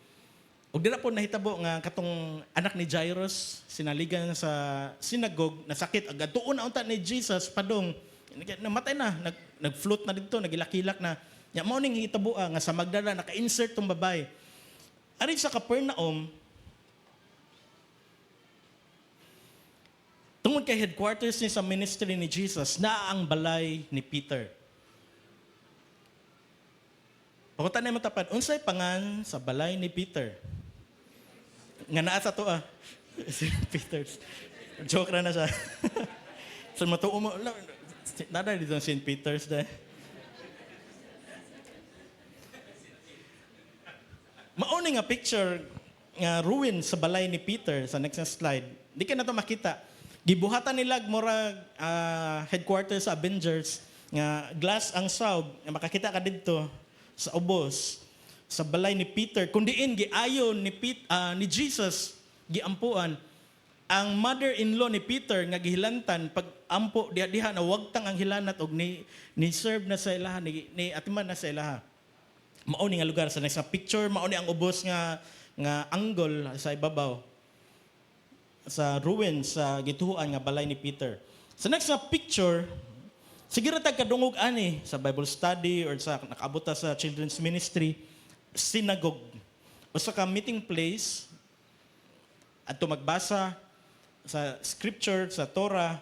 Speaker 1: Ug dira po nahitabo nga katong anak ni Jairus sinaligan sa synagogue na sakit agad tuon na unta ni Jesus padong namatay na nag-float na didto nagilakilak na nya mao ning hitabo nga sa Magdala naka-insert tong babae. Ari sa Capernaum tungod kay headquarters ni sa ministry ni Jesus, na ang balay ni Peter. Pakutan na matapad, unsay pangan sa balay ni Peter? Nga naa sa to si Peter's. Joke na siya. So matuo mo, nada dito St. Peter's dahil. Mauni nga picture nga ruin sa balay ni Peter sa next slide. Di ka na to makita. Gibuhatan nila murag headquarters sa Avengers nga glass ang sawg nga makakita ka didto sa ubos sa balay ni Peter kun diin giayon ni Jesus giampuan ang mother-in-law ni Peter nga gihilantan pag ampo diha na wagtang ang hilanat og ni serve na sa ilaha ni atiman na sa ilaha. Mao ni nga lugar sa next picture mao ni ang ubos nga angle sa ibabaw sa ruins sa gituan nga balay ni Peter. Sa next na picture, sige ra tag kadungog ani sa Bible study or sa nakaabot sa children's ministry, synagogue. Usa ka meeting place adto magbasa sa scripture sa Torah,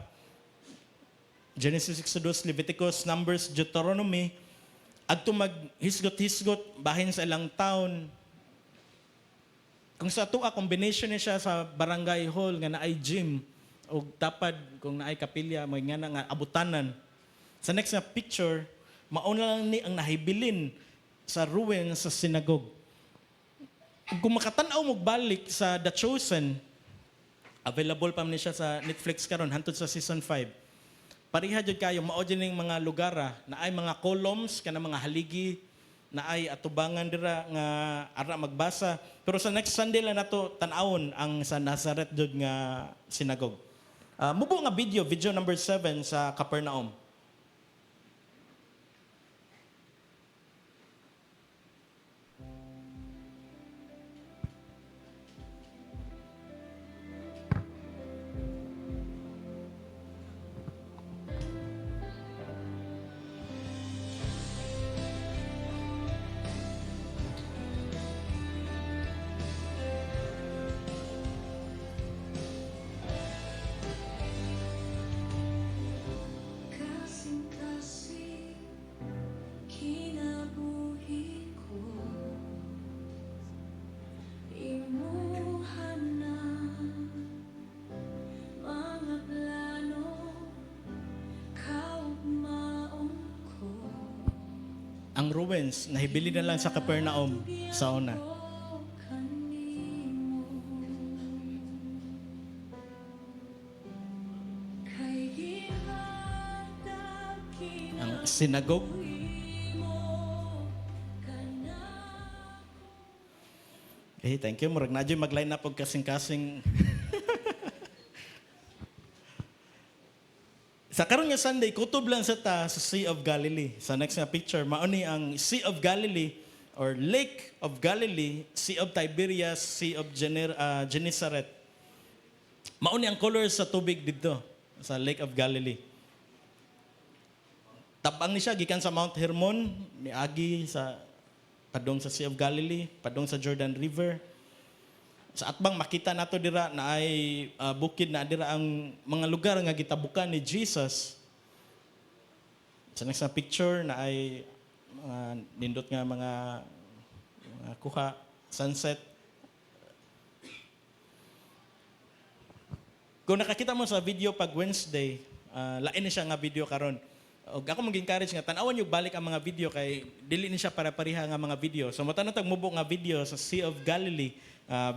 Speaker 1: Genesis, Exodus, Leviticus, Numbers, Deuteronomy, adto maghisgot-hisgot bahin sa ilang town. Kung sa tuwa, combination niya siya sa barangay hall nga naay gym o tapad kung naay kapilya, may nga nga abutanan. Sa next na picture, mauna lang ni ang nahibilin sa ruin sa synagogue. Kung makatanaw mo balik sa The Chosen, available pa man siya sa Netflix karon hantod sa season 5. Pariha jud kayo mao jud ning mga lugar na ay mga columns kana mga haligi na ay atubangan dira nga ara magbasa. Pero sa next Sunday lang nato tan-awon ang sa Nazareth jud nga synagogue. Mubo nga video number 7 sa Capernaum. ang ruins nahibili na lang sa Capernaum sa una. Ang sinagog. Thank you. Murag na dyan mag-line up og kasing-kasing. Sa karon nga Sunday, kutob lang sa Sea of Galilee. Sa next nga picture, mauni ang Sea of Galilee or Lake of Galilee, Sea of Tiberias, Sea of Gennesaret. Mauni ang color sa tubig dito sa Lake of Galilee. Tabang ni siya gikan sa Mount Hermon, niagi sa padong sa Sea of Galilee, padong sa Jordan River. Sa atbang makita nato dira na ay bukid na dira ang mga lugar nga gitabukan ni Jesus. Sa next na picture na ay nindot nga mga kuha, sunset. Kung nakakita mo sa video pag Wednesday, lain na siya nga video karon. Og ako mag-encourage nga tan-awan yung balik ang mga video kay dili ni siya para pariha nga mga video. So mo tanong tag mubo nga video sa Sea of Galilee,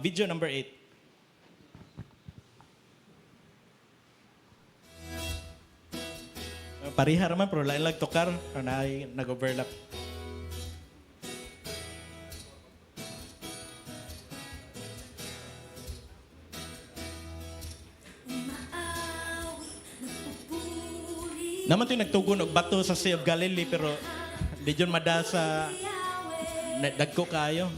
Speaker 1: video number 8. Pariha raman pero lain lang tukar na nag-overlap. Naman ito nagtugon og bato sa Sea of Galilee pero di dyan mada sa dagko kayo.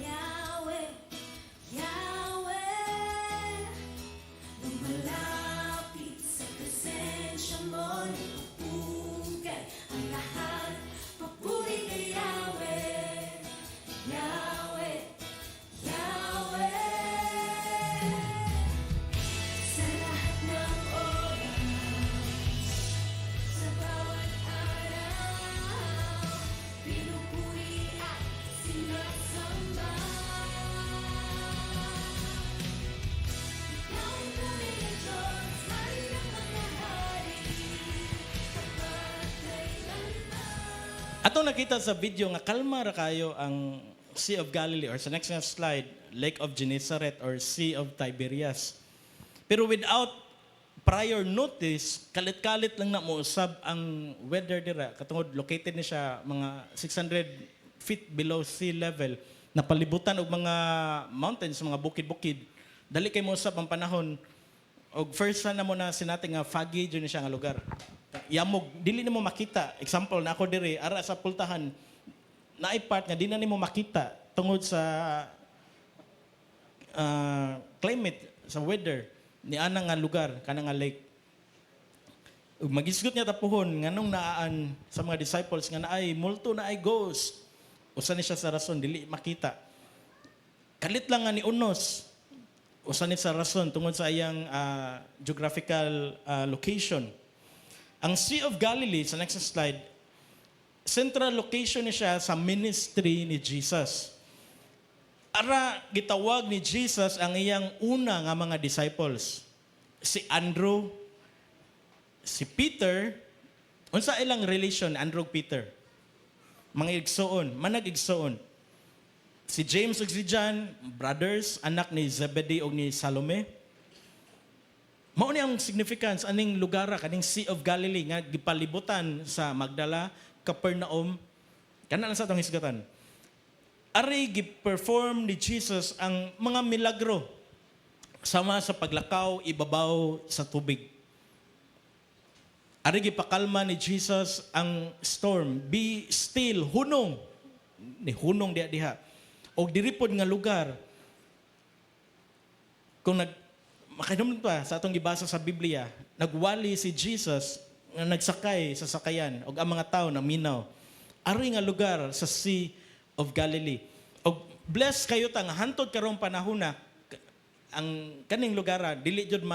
Speaker 1: Ato nakita sa video nga kalma ra kayo ang Sea of Galilee or sa next na slide, Lake of Gennesaret or Sea of Tiberias. Pero without prior notice, kalit-kalit lang na mousab ang weather dira. Katungod located ni siya mga 600 feet below sea level. Napalibutan og mga mountains, mga bukid-bukid. Dali kay mousab ang panahon. Og first na mo na sinati nga foggy dyan siya nga lugar. Yamog, dili nimo makita. Example, na ako diri, ara sa pultahan, naay part nga, di na nimo makita tungod sa climate, sa weather, ni ana nga lugar, kana nga lake. Ug magisgot niya tapuhon, nganong naan sa mga disciples, nga naay, multo na ay ghost. Usa ni siya sa rason, dili makita. Kalit lang nga ni Unos, usa ni sa rason, tungod sa iyang geographical location. Ang Sea of Galilee, sa next slide, central location ni siya sa ministry ni Jesus. Ara, gitawag ni Jesus ang iyang una nga mga disciples. Si Andrew, si Peter, unsa ilang relation, Andrew, Peter? Mga igsoon, manag igsoon. Si James ug si John, brothers, anak ni Zebedee ug ni Salome. Mao ni ang significance aning lugar kaning Sea of Galilee nga gipalibutan sa Magdala, Capernaum. Kana lang sa atong hisgatan. Ari gi-perform ni Jesus ang mga milagro sama sa paglakaw ibabaw sa tubig. Ari gipakalma ni Jesus ang storm, be still, hunong. Ni hunong diha. Og diripod nga lugar. Kung makinom pa sa atong gibasa sa Biblia, nagwali si Jesus nga nagsakay sa sakayan og ang mga tao na minaw. Ari nga lugar sa Sea of Galilee. Og bless kayo tang hantod karong panahon na ang kaning lugar dili jud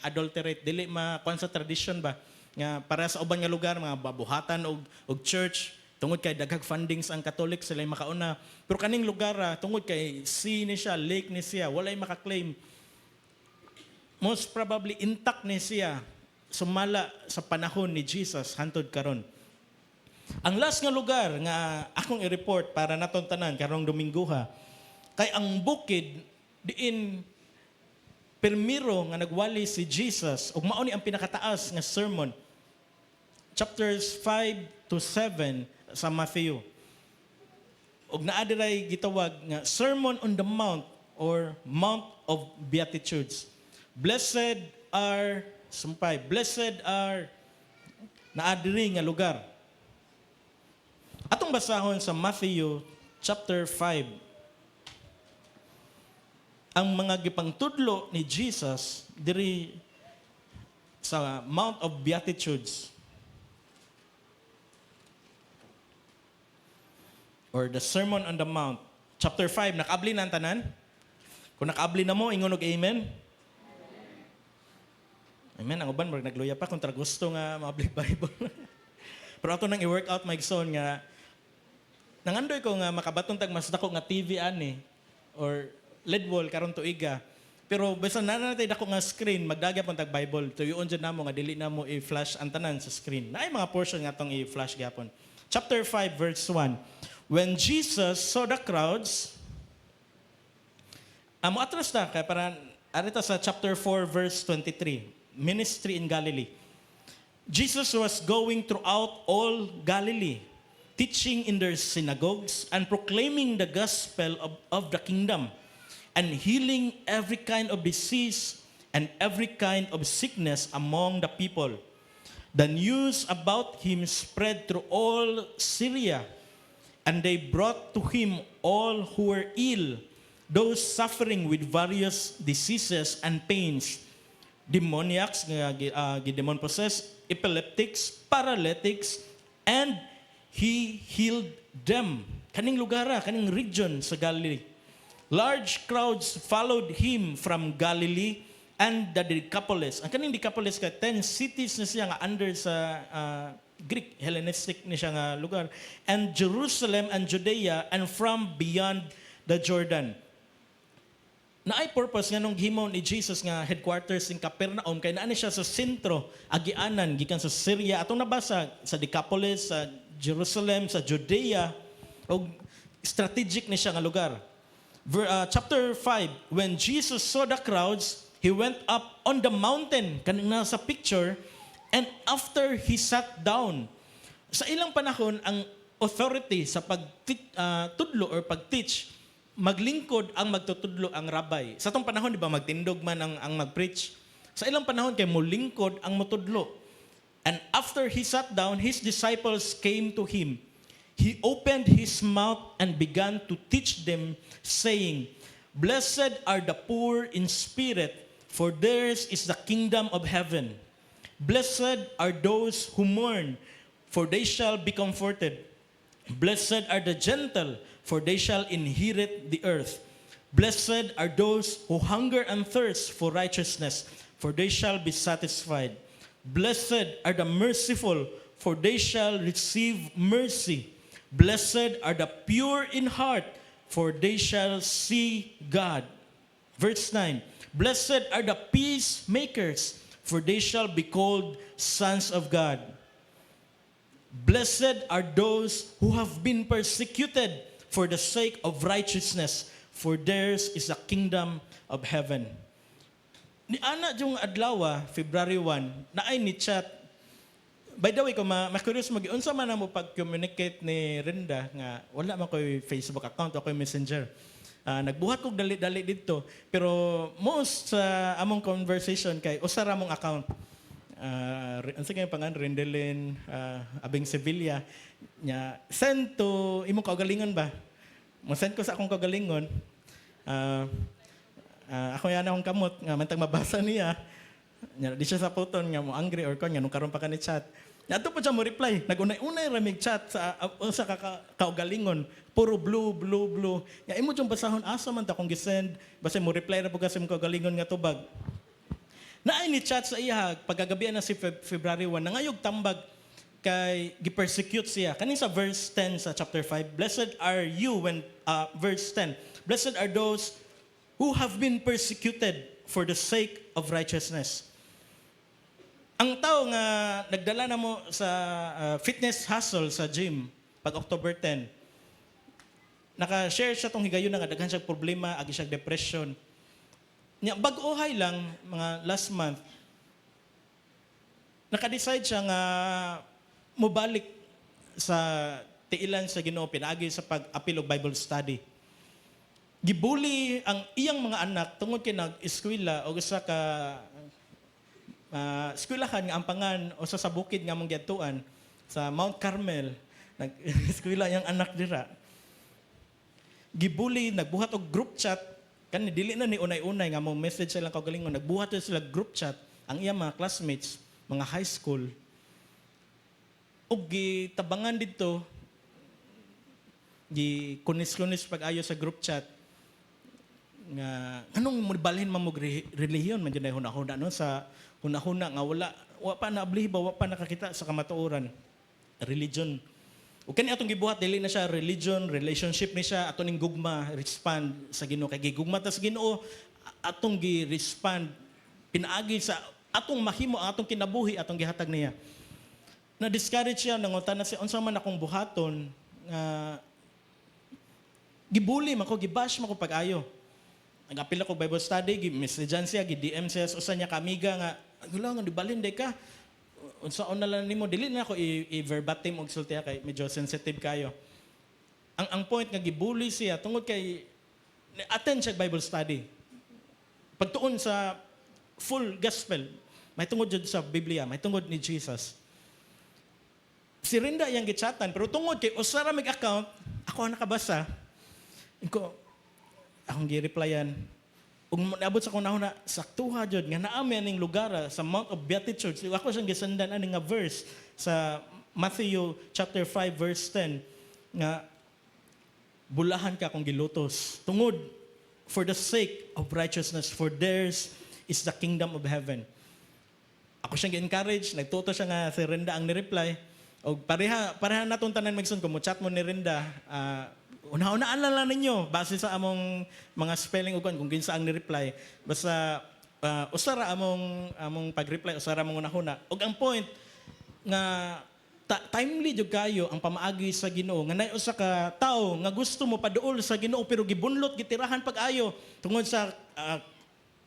Speaker 1: adulterate, dili kuan sa tradition ba nga para sa uban nga lugar mga babuhatan og church tungod kay daghang fundings ang Catholic sila makauna. Pero kaning lugar tungod kay sea ni siya, lake ni siya, walay makaklaim. Most probably intact ni siya sumala sa panahon ni Jesus hantod karon. Ang last nga lugar nga akong i-report para naton tanan karong Domingo ha, kay ang bukid diin permiro nga nagwali si Jesus ug mao ni ang pinakataas nga sermon. Chapters 5 to 7 sa Matthew. Ug naa diray gitawag nga Sermon on the Mount or Mount of Beatitudes. Blessed are naa diri nga lugar. Atong basahon sa Matthew chapter 5. Ang mga gipangtudlo ni Jesus diri sa Mount of Beatitudes or the Sermon on the Mount. Chapter 5, nakaabli na ang tanan? Kung nakaabli na mo, ingon og amen? Amen. Ang uban, nagluya pa kung gusto nga maabli Bible. Pero ato nang i-work out my son nga nangandoy ko nga makabaton tag mas dako nga TV ani or LED wall karon tuiga. Pero basta na natay dako nga screen magdagya pon tag Bible. Tuyon jud namo nga dili namo i-flash ang tanan sa screen. Naay mga portion nga tong i-flash gyapon. Chapter 5 verse 1. When Jesus saw the crowds, amo atras na kay para arita sa chapter 4 verse 23. Ministry in Galilee. Jesus was going throughout all Galilee, teaching in their synagogues and proclaiming the gospel of the kingdom, and healing every kind of disease and every kind of sickness among the people. The news about him spread through all Syria, and they brought to him all who were ill, those suffering with various diseases and pains, demoniacs, demon-possessed, epileptics, paralytics, and he healed them. Kaning lugar, kaning region sa Galilee. Large crowds followed him from Galilee and the Decapolis. Ang kaning Decapolis ka 10 cities na siya nga under sa Greek, Hellenistic ni siya nga lugar. And Jerusalem and Judea and from beyond the Jordan. Naay purpose nga nung himo ni Jesus nga headquarters in Capernaum kay naa ni siya sa sentro agianan gikan sa Syria atong nabasa sa Decapolis, sa Jerusalem, sa Judea og strategic ni siya nga lugar. Chapter 5, when Jesus saw the crowds, he went up on the mountain kaning nasa picture, and after he sat down. Sa ilang panahon ang authority sa pagtudlo or pag-teach maglingkod ang magtutudlo ang rabay. Sa tong panahon, di ba, magtindog man ang mag-preach. Sa ilang panahon, kay mulingkod ang mutudlo. And after he sat down, his disciples came to him. He opened his mouth and began to teach them, saying, Blessed are the poor in spirit, for theirs is the kingdom of heaven. Blessed are those who mourn, for they shall be comforted. Blessed are the gentle, for they shall inherit the earth. Blessed are those who hunger and thirst for righteousness, for they shall be satisfied. Blessed are the merciful, for they shall receive mercy. Blessed are the pure in heart, for they shall see God. Verse 9. Blessed are the peacemakers, for they shall be called sons of God. Blessed are those who have been persecuted for the sake of righteousness, for theirs is the kingdom of heaven. Ni ana yung adlaw, February 1, naay ni chat. By the way, kung ma-curious unsa man mo pag-communicate ni Renda nga wala man ko'y Facebook account o ko'y Messenger. Nagbuhat kog dali-dali dito, pero most sa among conversation kay usa ra mong account. Ang sige pangan Rendelin Abing Sevilla nya send to imong kaugalingon ba? Mo send ko sa akong kaugalingon. Ako yan akong kamot nga mantang mabasa niya. Nya di siya sa puton nga mo angry or kon nga nung karon pa ka ni chat. Nya ato pa siya mo reply. Nagunay-unay ra mig chat sa sa kaugalingon. Puro blue. Nya imo jung basahon asa man ta kung gisend basta mo reply ra pud kasi mo kaugalingon nga tubag. Naay ni chat sa iya pagkagabi na si February 1 nangayog tambag kay gipersecute siya. Kaning sa verse 10 sa chapter 5, blessed are you when verse 10. Blessed are those who have been persecuted for the sake of righteousness. Ang tao nga nagdala na mo sa fitness hustle sa gym pag October 10, naka-share siya tong higayon na nga daghan siya problema, agi siya depression. Nya bag-ohay lang mga last month, naka-decide siya nga mobalik sa tiilan sa Ginoo pinaagi sa pag-apil og Bible study. Gibuli ang iyang mga anak tungod kay nag-eskwela o usa ka eskwelahan nga ampangan o sa bukid nga mong giadtuan sa Mount Carmel. Nag-eskwela yang anak dira. Gibuli, nagbuhat og group chat. Kani dili na ni unay-unay nga mo message sila kaugalingon. Nagbuhat sila group chat ang iyang mga classmates, mga high school. Og gitabangan dito, kunis-kunis pag-ayo sa group chat nga anong mobalhin mamog relihiyon man jud hunahuna no sa hunahuna nga wala pa naabliba wa pa nakakita sa kamatuoran religion ug kani atong gibuhat dili na siya religion relationship ni siya ato ning gugma respond sa Ginoo kay gigugma ta sa Ginoo atong gi-respond pinaagi sa atong mahimo ang atong kinabuhi atong gihatag niya na discourage siya nangutan na siya unsa man akong buhaton nga gibuli man ko gibash man ko pag-ayo. Nag-apil ako Bible study, gi-messagean siya, gi-DM siya sa usa niya kamiga nga wala nga dibalin day ka. Unsaon na lang nimo dili na ako i-verbatim og sulti kay medyo sensitive kayo. Ang point nga gibuli siya tungod kay attend siya Bible study. Pagtuon sa full gospel, may tungod jud sa Biblia, may tungod ni Jesus. Si Rinda yang gichatan pero tungod kay usara mig account, ako ang nakabasa. Akong gi-replyan. Ug naabot sa kunahuna saktuha jud nga naa mi aning lugar sa Mount of Beatitudes. Ako siyang gisundan ani nga verse sa Matthew chapter 5 verse 10 nga bulahan ka kung gilutos tungod for the sake of righteousness for theirs is the kingdom of heaven. Ako siyang gi-encourage, nagtuto siya nga si Rinda ang ni-reply. Og pareha natong tanan magsun ko mo chat mo ni Rinda una-unaan lang ninyo base sa among mga spelling ugon kung kinsa ang ni-reply. Basta usara among pag-reply, usara among unahuna. Og ang point nga timely jud kayo ang pamaagi sa Ginoo nga nay usa ka tawo nga gusto mo paduol sa Ginoo pero gibunlot gitirahan pag-ayo tungod sa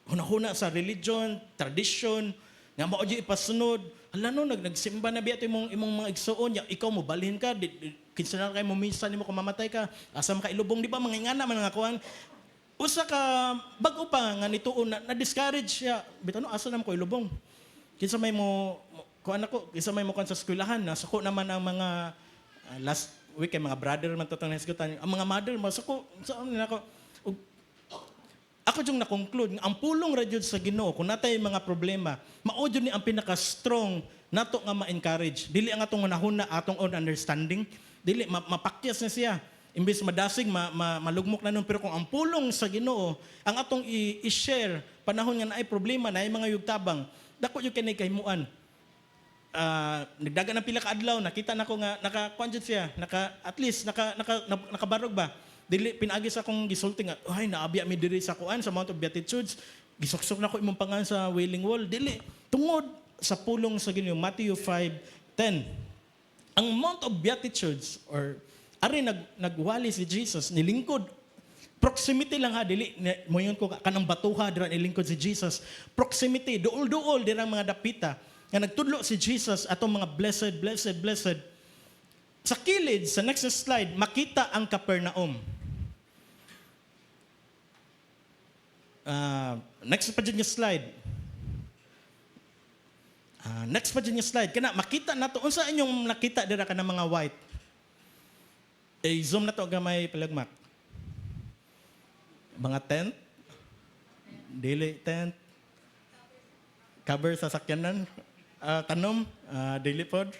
Speaker 1: hunahuna sa religion, tradition nga mao jud ipasunod. Hala no nagsimba na biya imong mga igsuon ikaw mo balhin ka kinsa na kay mo minsan nimo kung mamatay ka asa man ka ilubong di ba mga ingana man nga kuan usa ka bag-o pa nga nituon na discourage siya bitaw no asa na ko ilubong kinsa may mo kuan ako kinsa may mo kuan sa eskwelahan nasuko naman ang mga last week kay mga brother man totong hisgutan ang mga mother masuko saan na ako ako jung na-conclude ang pulong ra jud sa Ginoo kung natay mga problema mao jud ni ang pinaka-strong nato nga ma-encourage dili ang atong hunahuna atong own understanding dili mapakyas na siya imbes madasig malugmok na nun pero kung ang pulong sa Ginoo ang atong i-share panahon nga naay problema naay mga yugtabang dako jud kay kahimuan nagdaga ng pila ka adlaw nakita nako nga naka-kuan jud siya at least nakabarog ba dili pinaagi sa akong gisulti nga ay naabi mi diri sa kuan sa Mount of Beatitudes gisuksok na ko imong pangan sa Wailing Wall dili tungod sa pulong sa Ginoo Matthew 5:10 ang Mount of Beatitudes or ari nagwali si Jesus nilingkod proximity lang ha dili moyon ko kanang batuha dira nilingkod si Jesus proximity duol dira mga dapita nga nagtudlo si Jesus atong mga blessed sa kilid sa next slide makita ang Capernaum next pa dyan yung slide next pa dyan yung slide. Kana, makita na to. Unsa inyong nakita dira ka ng mga white? Zoom na to gamay palagmak. Mga tent? Daily tent? Cover sa sakyanan? Tanom? Daily pod?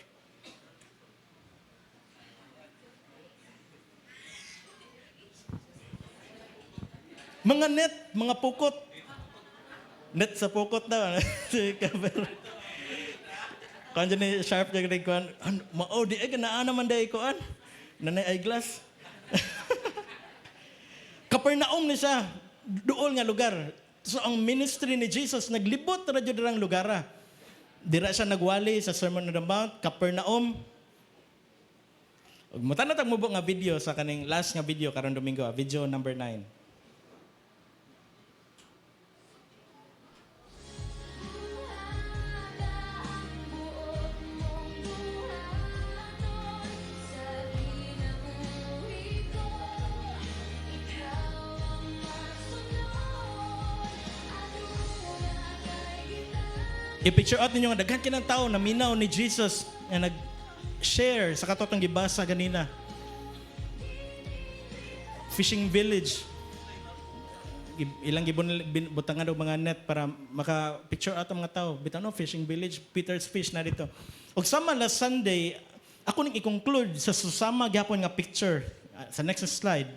Speaker 1: Mga net, mga pukot. Net sa pukot daw. Cover. Kuan ni sharp jud ni kuan. Mao di ay naa naman day kuan. Nanay eyeglass. Capernaum ni siya. Duol nga lugar. So ang ministry ni Jesus naglibot ra jud dirang lugar. Dira siya nagwali sa Sermon on the Mount, Capernaum. Ug mutanatag mo nga video sa kaning last nga video karon Domingo, video number 9. I-picture out ninyo nga daghan kinang tao na minaw ni Jesus nga nag-share sa katotong gibasa ganina. Fishing village. Ilang butangan daw mga net para maka-picture out ang mga tao. Bitaw no, fishing village, Peter's Fish na dito. Og sama last Sunday, ako ning i-conclude sa susama gyapon nga picture. Sa next slide.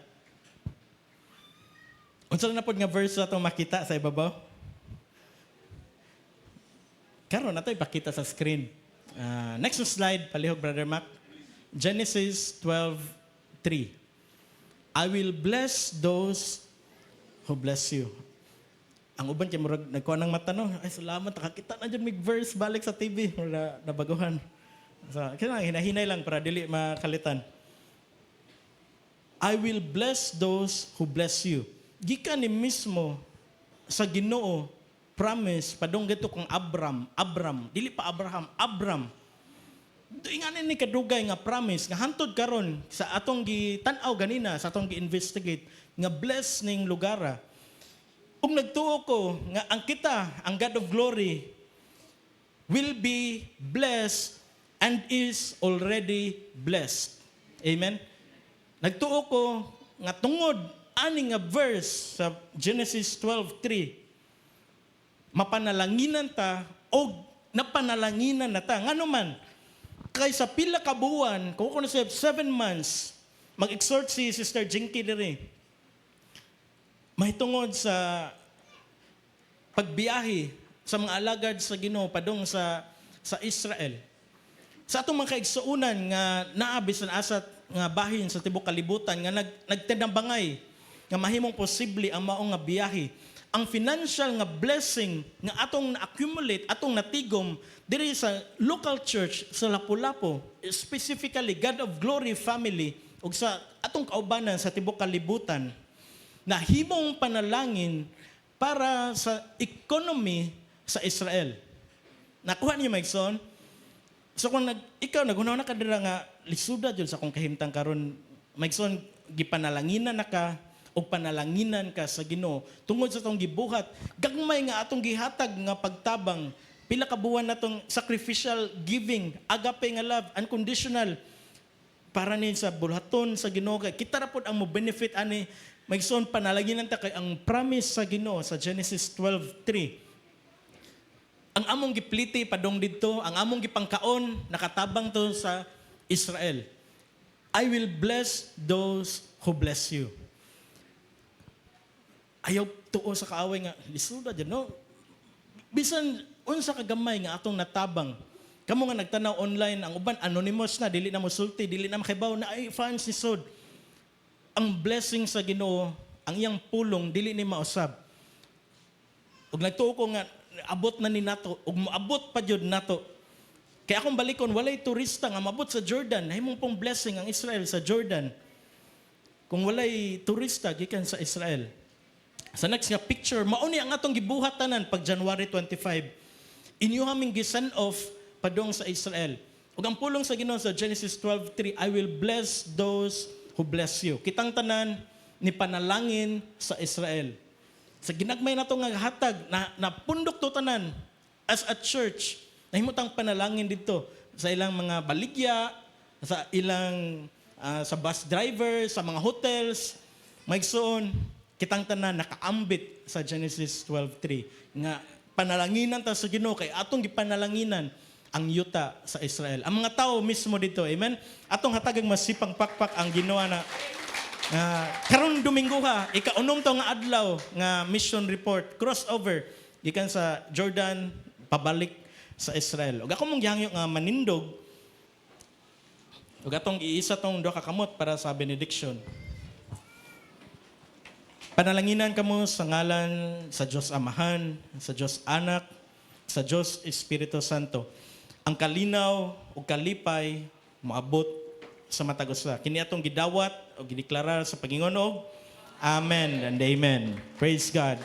Speaker 1: Unsa na pod nga verse ato makita sa ibabaw? Karon nato ipakita sa screen. Next slide, palihog Brother Mac. Genesis 12:3. I will bless those who bless you. Ang uban kay murag nagkuha ng mata no. Ay salamat nakakita na jud mig verse balik sa TV wala nabaguhan. So, kinahanglan hinahinay lang para dili makalitan. I will bless those who bless you. Gikan ni mismo sa Ginoo promise padong gito kung Abram, dili pa Abram. Inganin ni kadugay nga promise nga hantod karon sa atong gitan-aw ganina, sa atong gi-investigate nga bless ning lugara. Ug nagtuo ko nga ang kita, ang God of glory will be blessed and is already blessed. Amen. Nagtuo ko nga tungod ani nga verse sa Genesis 12:3 mapanalanginan ta o napanalanginan na ta. Ngano man, kay sa pila ka buwan, kung na siya 7 months, mag-exhort si Sister Jinky diri. Mahitungod sa pagbiyahe sa mga alagad sa Ginoo padung sa Israel. Sa atong mga kaigsuunan nga naabis na asat nga bahin sa tibok kalibutan nga nagtindambangay nga mahimong posible ang maong nga biyahe. Ang financial nga blessing nga atong na-accumulate, atong natigom diri sa local church sa Lapu-Lapu, specifically God of Glory family ug sa atong kaubanan sa tibok kalibutan na himong panalangin para sa economy sa Israel. Nakuha niyo Maigson? So kung ikaw nagunaw na ka dira nga lisuda jud sa akong kahimtang karon, Maigson gipanalanginan na ka o panalanginan ka sa Ginoo tungod sa atong gibuhat gagmay nga atong gihatag nga pagtabang pila ka buwan natong sacrificial giving agape nga love unconditional para ni sa bulhaton sa Ginoo kay kita ra pod ang mo benefit ani Maigson panalanginan ta kay ang promise sa Ginoo sa Genesis 12:3 ang among gipliti padong didto ang among gipangkaon nakatabang to sa Israel. I will bless those who bless you. Ayaw tuo sa kaaway nga lisuda dyan, no? Bisan unsa kagamay nga atong natabang. Kamo nga nagtanaw online, ang uban anonymous na, dili na mosulti, dili na makibaw na ay fans ni Sod. Ang blessing sa Ginoo, ang iyang pulong dili ni mausab. Ug nagtuo ko nga abot na ni nato, ug moabot pa jud nato. Kaya akong balikon walay turista nga mabot sa Jordan, nahimong pong blessing ang Israel sa Jordan. Kung walay turista gikan sa Israel. Sa next nga picture, mauni ang atong gibuhat tanan pag January 25. Inyo haming gi-send off padung sa Israel. Ug ang pulong sa Ginoo sa Genesis 12:3, I will bless those who bless you. Kitang tanan ni panalangin sa Israel. Sa ginagmay nato nga hatag na pundok to tanan as a church. Nahimutang panalangin dito sa ilang mga baligya, sa ilang sa bus driver, sa mga hotels, maigsoon kitang tanan nakaambit sa Genesis 12:3 nga panalanginan ta sa Ginoo kay atong gipanalanginan ang yuta sa Israel. Ang mga tao mismo dito, amen. Atong hatagang masipang pakpak ang ginawa na karon Domingo ha, ikaunom to nga adlaw nga mission report crossover gikan sa Jordan pabalik sa Israel. Ug ako mong gihangyo nga manindog ug atong iisa tong duha ka kamot para sa benediction. Panalanginan kamo sa ngalan sa Diyos Amahan, sa Diyos Anak, sa Dios Espiritu Santo ang kalinaw ug kalipay moabot sa matag usa. Kini atong gidawat o gideklara sa Panginoon og Amen and Amen. Praise God.